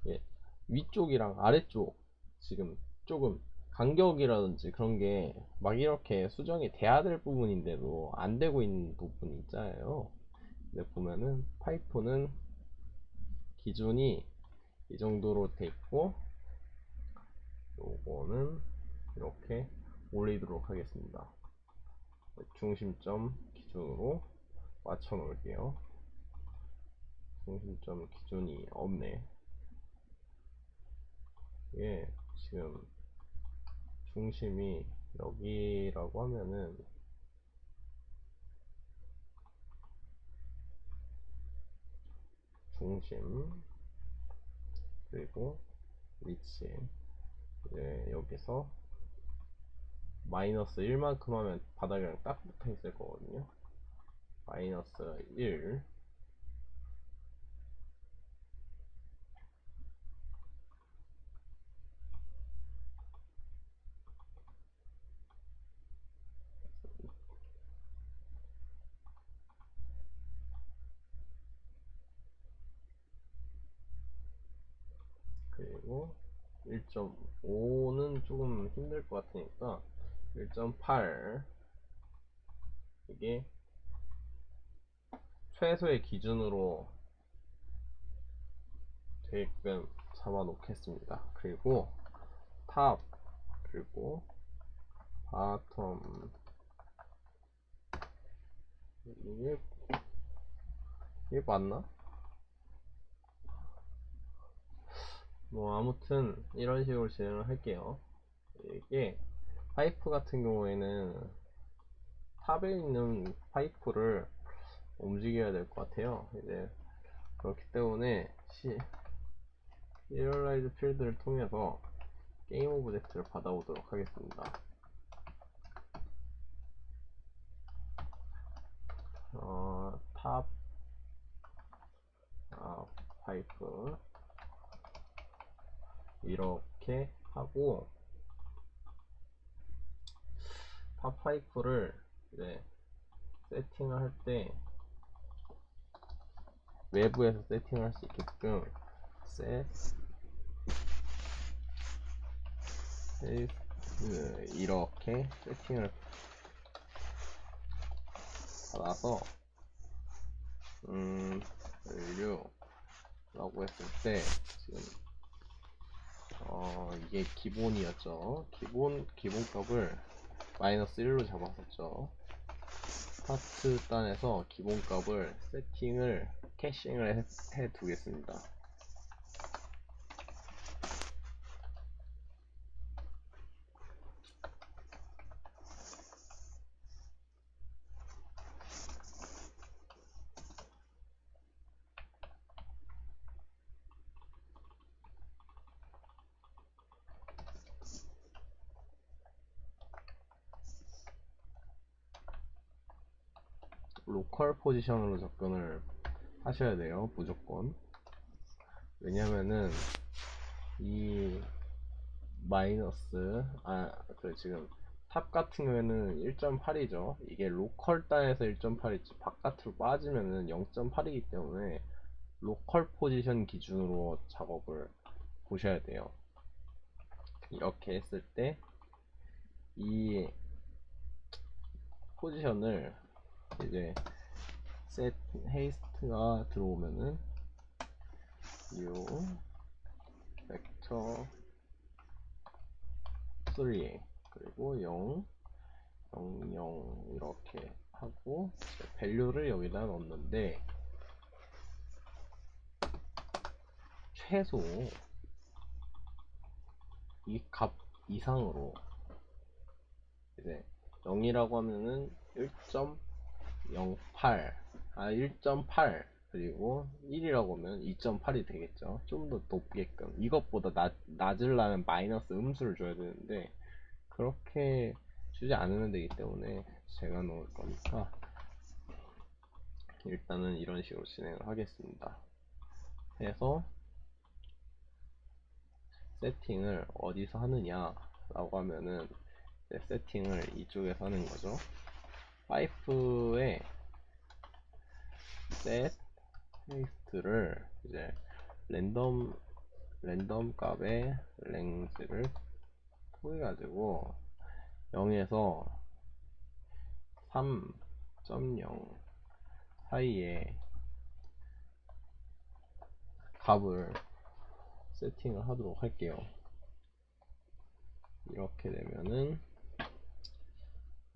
예, 위쪽이랑 아래쪽 지금 조금 간격이라든지 그런 게 막 이렇게 수정이 돼야 될 부분인데도 안 되고 있는 부분이 있잖아요. 근데 보면은 파이프는 기준이 이 정도로 돼 있고, 요거는 이렇게 올리도록 하겠습니다. 중심점 기준으로 맞춰 놓을게요. 중심점 기준이 없네. 이게 지금 중심이 여기라고 하면은 중심 그리고 위치, 이제 여기서 마이너스 1만큼 하면 바닥이랑 딱 붙어 있을 거거든요. 마이너스 1, 그리고 1.5는 조금 힘들 것 같으니까 1.8, 이게 최소의 기준으로 되게끔 잡아 놓겠습니다. 그리고 탑 그리고 바텀, 이게 맞나? 뭐 아무튼 이런 식으로 진행을 할게요. 이게 파이프 같은 경우에는 탑에 있는 파이프를 움직여야 될 것 같아요. 이제 그렇기 때문에 시리얼라이즈 필드를 통해서 게임 오브젝트를 받아오도록 하겠습니다. 탑 파이프 이렇게 하고, 탑 파이프를 이제 세팅을 할 때 외부에서 세팅할 수 있게끔 이렇게 세팅을 받아서 value 라고 했을 때 지금 이게 기본이었죠. 기본값을 마이너스 1로 잡았었죠. 스타트 단에서 기본값을 세팅을 캐싱을 해 두겠습니다. 로컬 포지션으로 접근을 하셔야 돼요, 무조건. 왜냐면은 이 마이너스 지금 탑 같은 경우에는 1.8이죠. 이게 로컬 단에서 1.8이지 바깥으로 빠지면은 0.8이기 때문에 로컬 포지션 기준으로 작업을 보셔야 돼요. 이렇게 했을 때 이 포지션을 이제 셋 헤이스트가 들어오면은 요 벡터 3 그리고 0 0 0 이렇게 하고 밸류를 여기다 넣는데, 최소 이 값 이상으로 이제 0이라고 하면은 1.08, 1.8 그리고 1이라고 하면 2.8이 되겠죠. 좀 더 높게끔. 이것보다 낮으려면 마이너스 음수를 줘야 되는데 그렇게 주지 않으면 되기 때문에 제가 넣을 거니까 일단은 이런 식으로 진행을 하겠습니다. 해서 세팅을 어디서 하느냐 라고 하면은 세팅을 이쪽에서 하는 거죠. 파이프에 set 테이스트를 이제 랜덤 값의 랭즈를 통해 가지고 0에서 3.0 사이에 값을 세팅을 하도록 할게요. 이렇게 되면은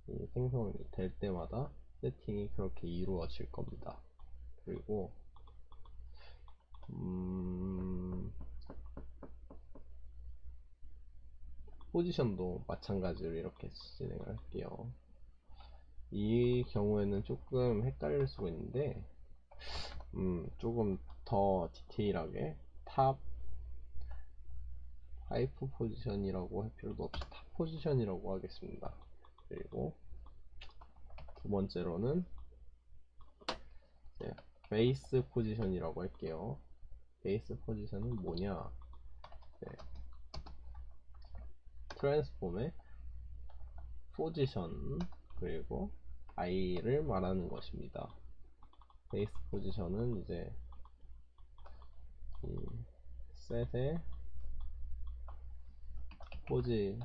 이 생성이 될 때마다 세팅이 그렇게 이루어질 겁니다. 그리고 포지션도 마찬가지로 이렇게 진행을 할게요. 이 경우에는 조금 헷갈릴 수가 있는데 조금 더 디테일하게 탑 하이프 포지션이라고 할 필요도 없이 탑 포지션이라고 하겠습니다. 그리고 두 번째로는 이제 베이스 포지션이라고 할게요. 베이스 포지션은 뭐냐? 네, 트랜스폼의 포지션 그리고 i를 말하는 것입니다. 베이스 포지션은 이제 이 셋의 포지션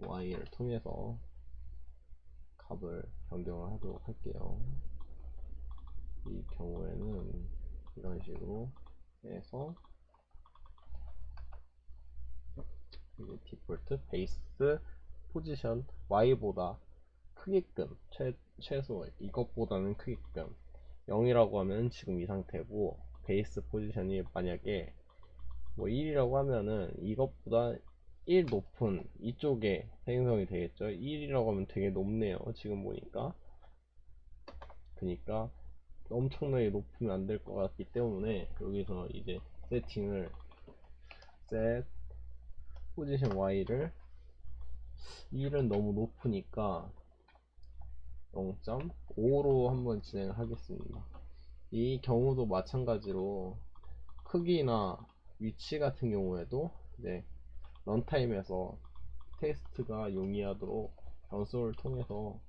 y를 통해서 값을 변경을 하도록 할게요. 이 경우에는 이런 식으로 해서 이제 디폴트 베이스 포지션 y보다 크게끔 최소 이것보다는 크게끔 0이라고 하면 지금 이 상태고 베이스 포지션이 만약에 뭐 1이라고 하면은 이것보다 1 높은 이쪽에 생성이 되겠죠. 1이라고 하면 되게 높네요. 지금 보니까. 그러니까 엄청나게 높으면 안 될 것 같기 때문에 여기서 이제 세팅을 set 포지션 y를 1은 너무 높으니까 0.5로 한번 진행을 하겠습니다. 이 경우도 마찬가지로 크기나 위치 같은 경우에도 이제 런타임에서 테스트가 용이하도록 변수를 통해서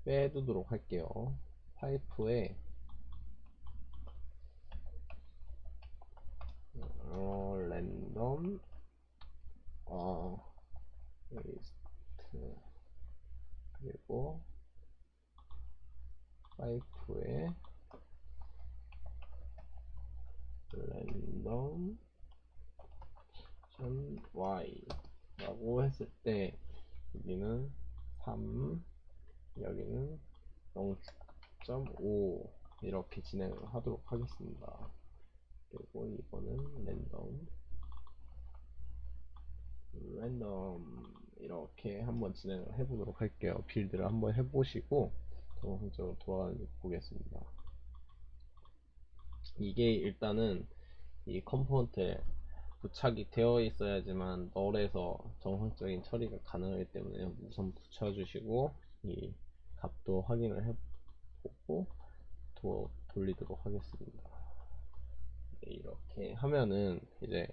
빼두도록 할게요. 파이프에 랜덤 테스트 그리고 파이프에 랜덤 y 라고 했을 때 여기는 3 여기는 0.5 이렇게 진행을 하도록 하겠습니다. 그리고 이거는 랜덤 이렇게 한번 진행을 해보도록 할게요. 빌드를 한번 해보시고 정상적으로 돌아가는지 보겠습니다. 이게 일단은 이 컴포넌트에 부착이 되어 있어야지만 널에서 정상적인 처리가 가능하기 때문에 우선 붙여주시고 이 값도 확인을 해보고 돌리도록 하겠습니다. 네, 이렇게 하면은 이제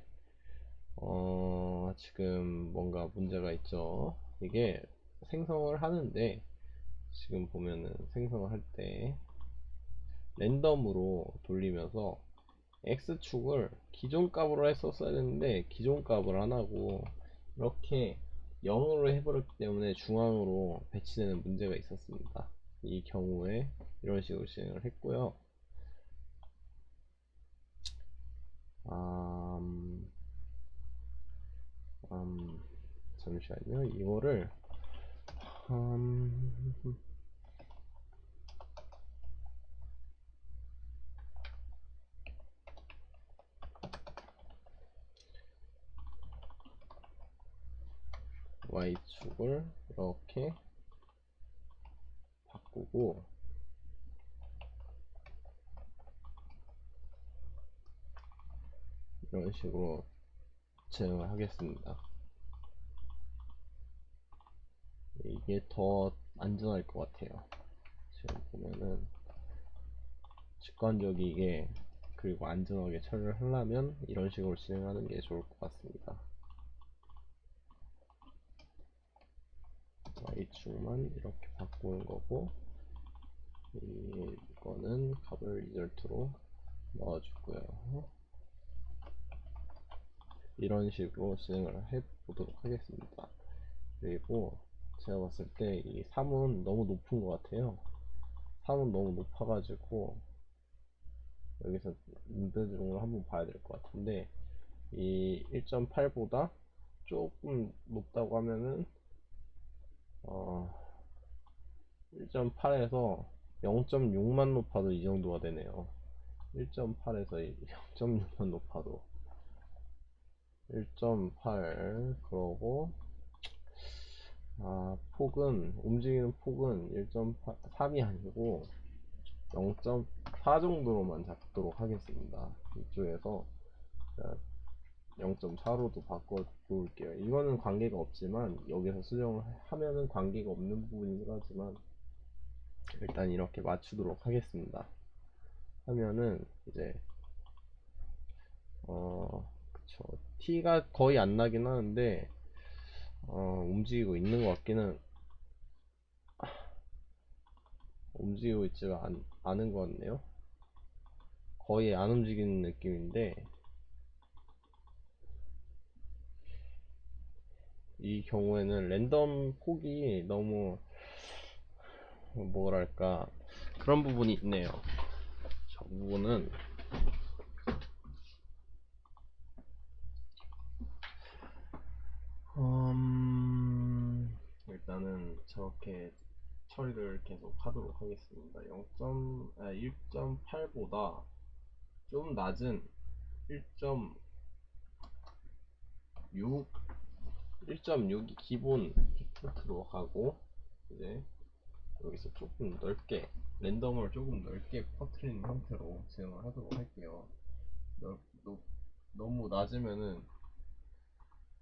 지금 뭔가 문제가 있죠. 이게 생성을 하는데 지금 보면은 생성을 할 때 랜덤으로 돌리면서 X축을 기존 값으로 했었어야 되는데 기존 값을 안 하고 이렇게 0으로 해버렸기 때문에 중앙으로 배치되는 문제가 있었습니다. 이 경우에 이런 식으로 진행을 했고요. 잠시만요. 이거를 Y축을 이렇게 놔두고 이런 식으로 진행을 하겠습니다. 이게 더 안전할 것 같아요. 지금 보면은 직관적이게 그리고 안전하게 처리를 하려면 이런 식으로 진행하는 게 좋을 것 같습니다. Y축만 이렇게 바꾸는 거고, 이거는 값을 리절트로 넣어주고요. 이런 식으로 진행을 해보도록 하겠습니다. 그리고 제가 봤을 때 이 3은 너무 높은 것 같아요. 3은 너무 높아가지고 여기서 문제점을 한번 봐야 될 것 같은데, 이 1.8보다 조금 높다고 하면은 1.8에서 0.6만 높아도 이 정도가 되네요. 1.8에서 0.6만 높아도 1.8, 그러고 폭은, 움직이는 폭은 1.3이 아니고 0.4 정도로만 잡도록 하겠습니다. 이쪽에서 0.4로도 바꿔 놓을게요. 이거는 관계가 없지만 여기서 수정을 하면은 관계가 없는 부분이긴 하지만 일단 이렇게 맞추도록 하겠습니다. 하면은 이제 그쵸, 티가 거의 안 나긴 하는데 움직이고 있는 것 같기는, 움직이고 있지가 않은 것 같네요. 거의 안 움직이는 느낌인데, 이 경우에는 랜덤 폭이 너무 뭐랄까 그런 부분이 있네요. 저 부분은 일단은 저렇게 처리를 계속 하도록 하겠습니다. 1.8보다 좀 낮은 1.6, 1.6이 기본 디폴트로 하고, 이제 여기서 조금 넓게, 랜덤을 조금 넓게 퍼뜨리는 형태로 진행을 하도록 할게요. 넓, 높, 너무 낮으면은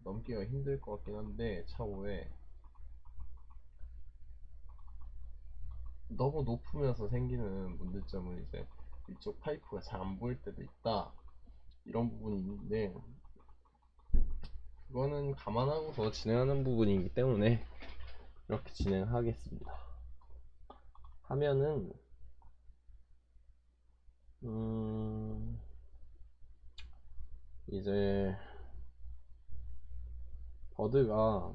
넘기가 힘들 것 같긴 한데, 차후에 너무 높으면서 생기는 문제점은 이제 위쪽 파이프가 잘 안 보일 때도 있다, 이런 부분이 있는데, 그거는 감안하고서 진행하는 부분이기 때문에 이렇게 진행하겠습니다. 하면은 이제 버드가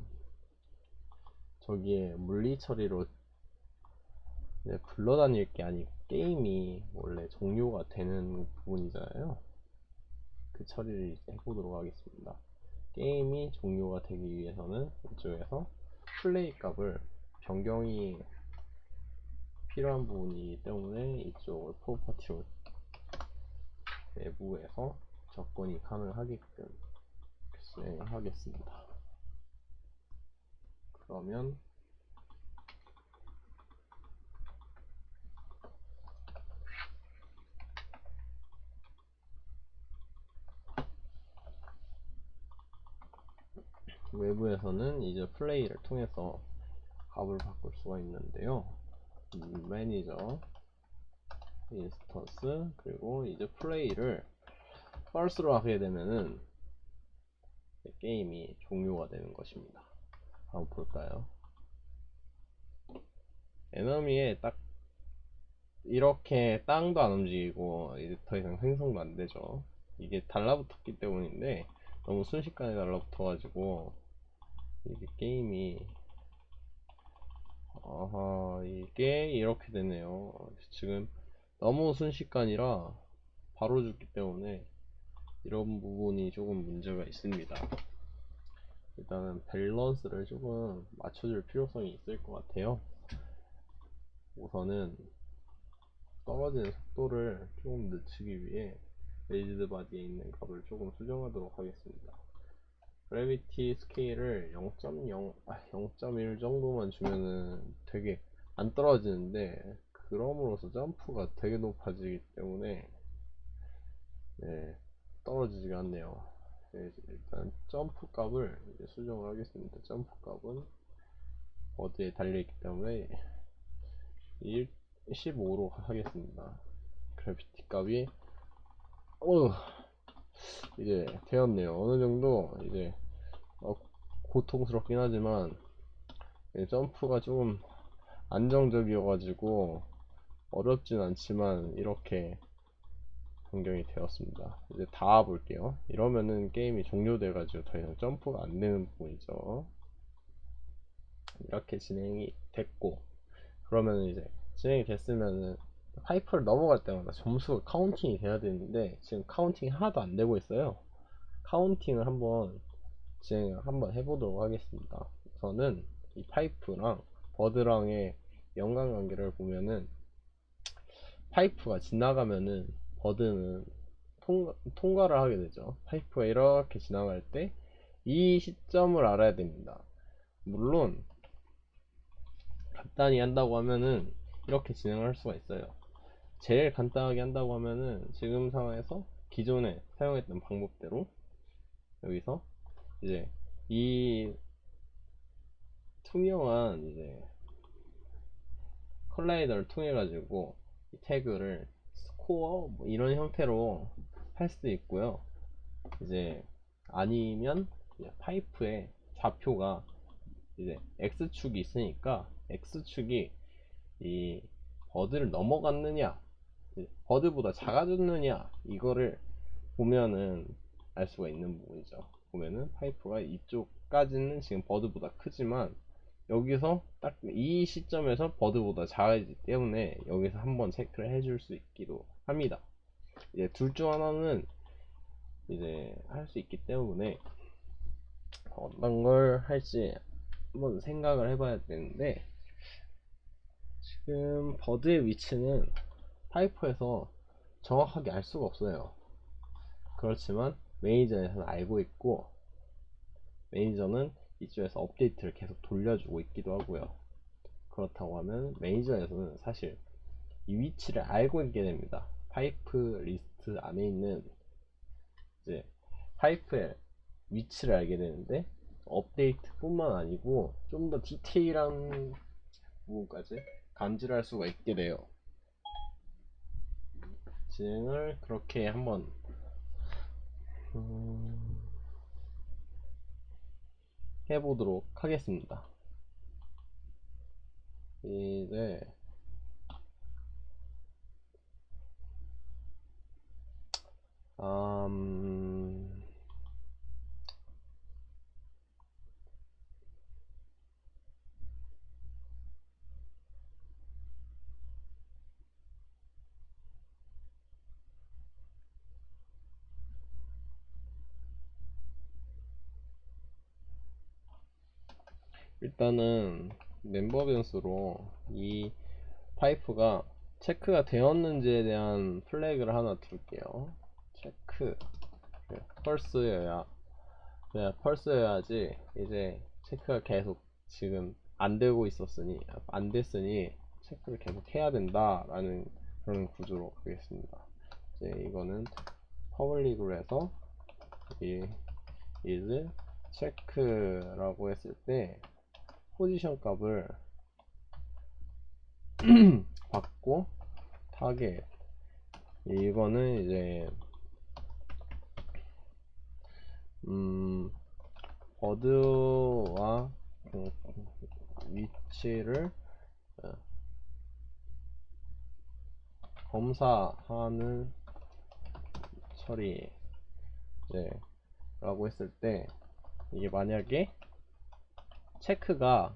저기에 물리 처리로 굴러다닐 게 아니고 게임이 원래 종료가 되는 부분이잖아요. 그 처리를 해보도록 하겠습니다. 게임이 종료가 되기 위해서는 이쪽에서 플레이 값을 변경이 필요한 부분이기 때문에 이쪽을 프로퍼티로 내부에서 접근이 가능하게끔 진행하겠습니다. 그러면 외부에서는 이제 플레이를 통해서 값을 바꿀 수가 있는데요. 매니저, 인스턴스, 그리고 이제 플레이를 false로 하게 되면은 게임이 종료가 되는 것입니다. 한번 볼까요? 에너미에 딱 이렇게 땅도 안 움직이고 이제 더 이상 생성도 안 되죠. 이게 달라붙었기 때문인데, 너무 순식간에 달라붙어 가지고 이게 게임이 이게 이렇게 되네요. 지금 너무 순식간이라 바로 죽기 때문에 이런 부분이 조금 문제가 있습니다. 일단은 밸런스를 조금 맞춰줄 필요성이 있을 것 같아요. 우선은 떨어지는 속도를 조금 늦추기 위해 레이즈드 바디에 있는 값을 조금 수정하도록 하겠습니다. 그래비티 스케일을 0.0, 0.1 정도만 주면은 되게 안 떨어지는데 그럼으로써 점프가 되게 높아지기 때문에 네, 떨어지지가 않네요. 네, 일단 점프 값을 이제 수정을 하겠습니다. 점프 값은 어디에 달려있기 때문에 15로 하겠습니다. 그래피티 값이 이제 되었네요. 어느 정도 이제 고통스럽긴 하지만 점프가 조금 안정적이어가지고 어렵진 않지만 이렇게 변경이 되었습니다. 이제 다 볼게요. 이러면은 게임이 종료돼가지고 더 이상 점프가 안 되는 부분이죠. 이렇게 진행이 됐고, 그러면 이제 진행이 됐으면은 파이프를 넘어갈 때마다 점수가 카운팅이 돼야 되는데 지금 카운팅이 하나도 안 되고 있어요. 카운팅을 한번 해보도록 하겠습니다. 우선은 이 파이프랑 버드랑의 연관관계를 보면은 파이프가 지나가면은 버드는 통과를 하게 되죠. 파이프가 이렇게 지나갈 때 이 시점을 알아야 됩니다. 물론 간단히 한다고 하면은 이렇게 진행할 수가 있어요. 제일 간단하게 한다고 하면은 지금 상황에서 기존에 사용했던 방법대로 여기서 이제 이 투명한 이제 컬라이더를 통해 가지고 이 태그를 스코어 뭐 이런 형태로 할 수도 있고요. 이제 아니면 이제 파이프의 좌표가 이제 x축이 있으니까 x축이 이 버드를 넘어갔느냐 버드보다 작아졌느냐 이거를 보면은 알 수가 있는 부분이죠. 보면은 파이프가 이쪽까지는 지금 버드보다 크지만 여기서 딱 이 시점에서 버드보다 작아지기 때문에 여기서 한번 체크를 해줄 수 있기도 합니다. 이제 둘 중 하나는 이제 할 수 있기 때문에 어떤 걸 할지 한번 생각을 해봐야 되는데 지금 버드의 위치는 파이프에서 정확하게 알 수가 없어요. 그렇지만 매니저에서는 알고 있고 매니저는 이쪽에서 업데이트를 계속 돌려주고 있기도 하고요. 그렇다고 하면 매니저에서는 사실 이 위치를 알고 있게 됩니다. 파이프 리스트 안에 있는 이제 파이프의 위치를 알게 되는데 업데이트 뿐만 아니고 좀 더 디테일한 부분까지 감지를 할 수가 있게 돼요. 진행을 그렇게 한번 해보도록 하겠습니다. 이제 일단은 멤버 변수로 이 파이프가 체크가 되었는지에 대한 플래그를 하나 둘게요. 체크 펄스여야 펄스여야지 이제 체크가 계속 지금 안 되고 있었으니 안 됐으니 체크를 계속 해야 된다라는 그런 구조로 가겠습니다. 이제 이거는 퍼블릭으로 해서 이 is 체크라고 했을 때 포지션 값을 받고 타겟 이거는 이제 버드와 위치를 검사하는 처리 라고 했을 때 이게 만약에 체크가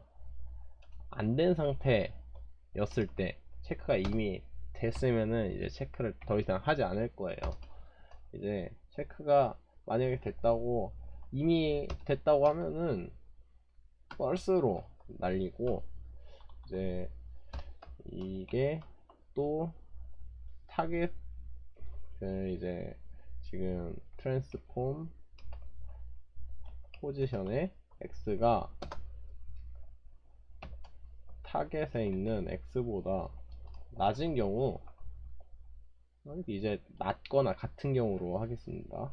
안 된 상태였을 때 체크가 이미 됐으면은 이제 체크를 더 이상 하지 않을 거예요. 이제 체크가 만약에 이미 됐다고 하면은 false로 날리고 이제 이게 또 타겟 이제 지금 트랜스폼 포지션에 x가 타겟에 있는 x보다 낮은 경우, 이제 낮거나 같은 경우로 하겠습니다.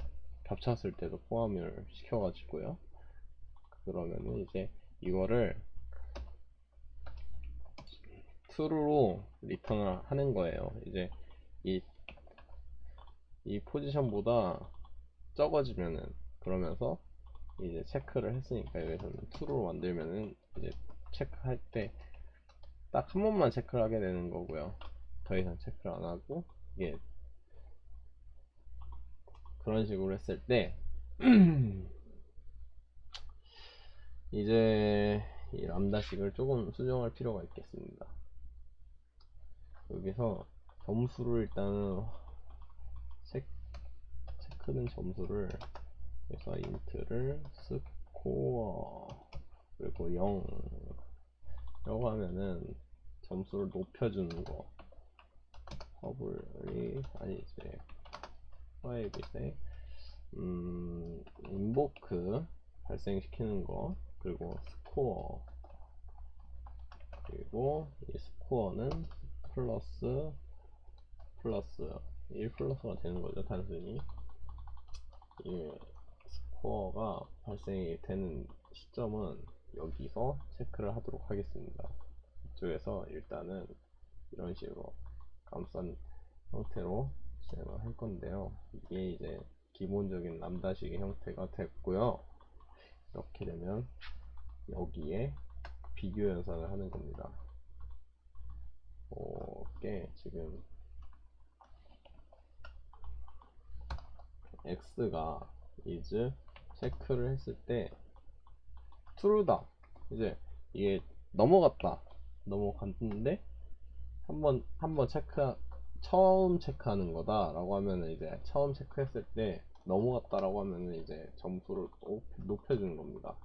겹쳤을 때도 포함을 시켜가지고요. 그러면은 이제 이거를 true로 리턴을 하는 거예요. 이제 이, 이 포지션보다 적어지면은, 그러면서 이제 체크를 했으니까 여기서는 true로 만들면은 이제 체크할 때 딱 한 번만 체크를 하게 되는 거고요. 더 이상 체크를 안 하고, 이게 그런 식으로 했을 때 이제 이 람다식을 조금 수정할 필요가 있겠습니다. 여기서 점수를 일단은 체크된 점수를, 그래서 인트를 스코어 그리고 0 라고 하면은 점수를 높여주는 거, 퍼블이 아니 이제 프라이빗에 인보크 발생시키는 거, 그리고 스코어, 그리고 이 스코어는 플러스 1 플러스가 되는 거죠. 단순히 이 스코어가 발생이 되는 시점은 여기서 체크를 하도록 하겠습니다. 이쪽에서 일단은 이런 식으로 감싼 형태로 진행을 할 건데요. 이게 이제 기본적인 람다식의 형태가 됐고요. 이렇게 되면 여기에 비교 연산을 하는 겁니다. 이게 지금 x가 is 체크를 했을 때 true다, 이제 이게 넘어갔는데 한번 처음 체크하는 거다 라고 하면은, 이제 처음 체크했을 때 넘어갔다라고 하면은 이제 점수를 높여주는 겁니다.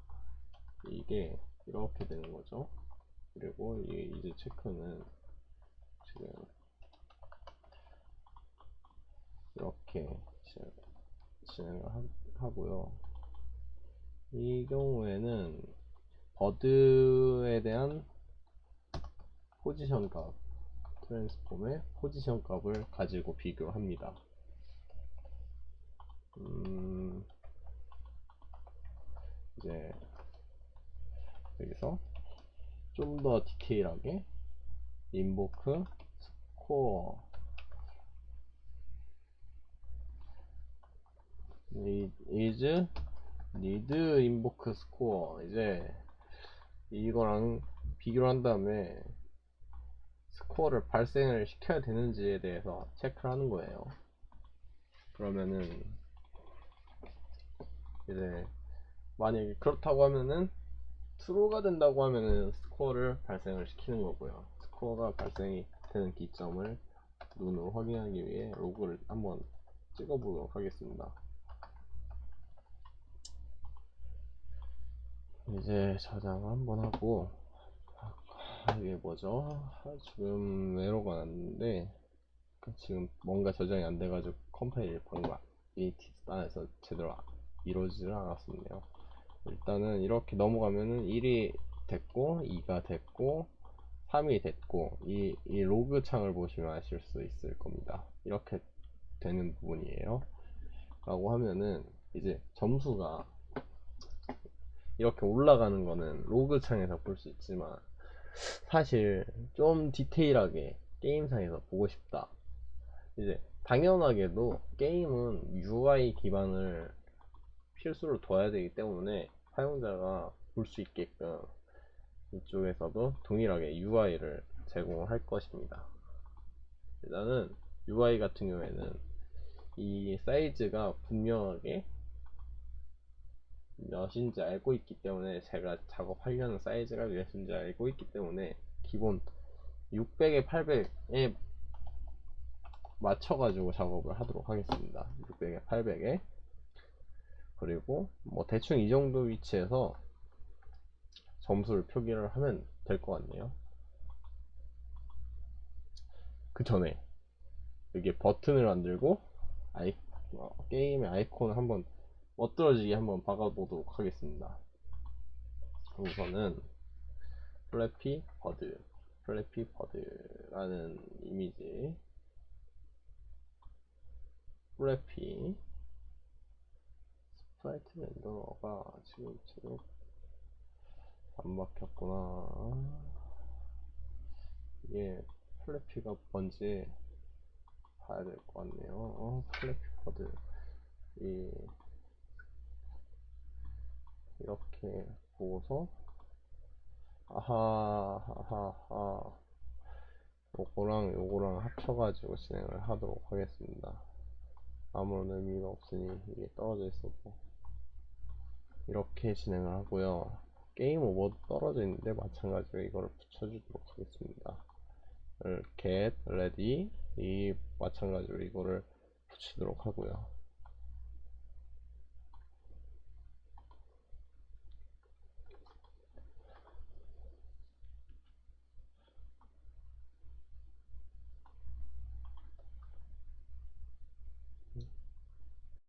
이게 이렇게 되는 거죠. 그리고 이제 체크는 지금 이렇게 진행을 하고요. 이 경우에는 버드에 대한 포지션 값, 트랜스폼의 포지션 값을 가지고 비교합니다. 이제 여기서 좀 더 디테일하게 인보크 스코어 is need invoke score, 이제 이거랑 비교를 한 다음에 스코어를 발생을 시켜야 되는지에 대해서 체크를 하는 거예요. 그러면은 이제 만약에 그렇다고 하면은 true가 된다고 하면은 스코어를 발생을 시키는 거고요. 스코어가 발생이 되는 기점을 눈으로 확인하기 위해 로그를 한번 찍어 보도록 하겠습니다. 이제 저장 한번 하고, 이게 뭐죠? 지금 에러가 났는데 지금 뭔가 저장이 안 돼가지고 컴파일 방법이 뒷단에서 제대로 이루어지질 않았었네요. 일단은 이렇게 넘어가면은 1이 됐고 2가 됐고 3이 됐고, 이 로그 창을 보시면 아실 수 있을 겁니다. 이렇게 되는 부분이에요. 라고 하면은 이제 점수가 이렇게 올라가는 거는 로그 창에서 볼 수 있지만, 사실 좀 디테일하게 게임상에서 보고 싶다, 이제 당연하게도 게임은 UI 기반을 필수로 둬야 되기 때문에 사용자가 볼 수 있게끔 이쪽에서도 동일하게 UI를 제공할 것입니다. 일단은 UI 같은 경우에는 이 사이즈가 분명하게 몇인지 알고 있기 때문에, 제가 작업하려는 사이즈가 몇인지 알고 있기 때문에 기본 600에 800에 맞춰가지고 작업을 하도록 하겠습니다. 600에 800에. 그리고 뭐 대충 이 정도 위치에서 점수를 표기를 하면 될 것 같네요. 그 전에 여기 버튼을 만들고 게임의 아이콘을 한번 멋들어지게 한번 박아보도록 하겠습니다. 우선은 플래피 버드, 플래피 버드라는 이미지. 플래피 스프라이트 렌더러가 지금 제대로 안 박혔구나. 이게 플래피가 뭔지 봐야 될 것 같네요. 플래피 버드 이렇게 보고서 아하 요거랑 요거랑 합쳐가지고 진행을 하도록 하겠습니다. 아무런 의미가 없으니 이게 떨어져 있어도 이렇게 진행을 하고요. 게임 오버도 떨어져 있는데 마찬가지로 이거를 붙여주도록 하겠습니다. get ready 이 마찬가지로 이거를 붙이도록 하고요.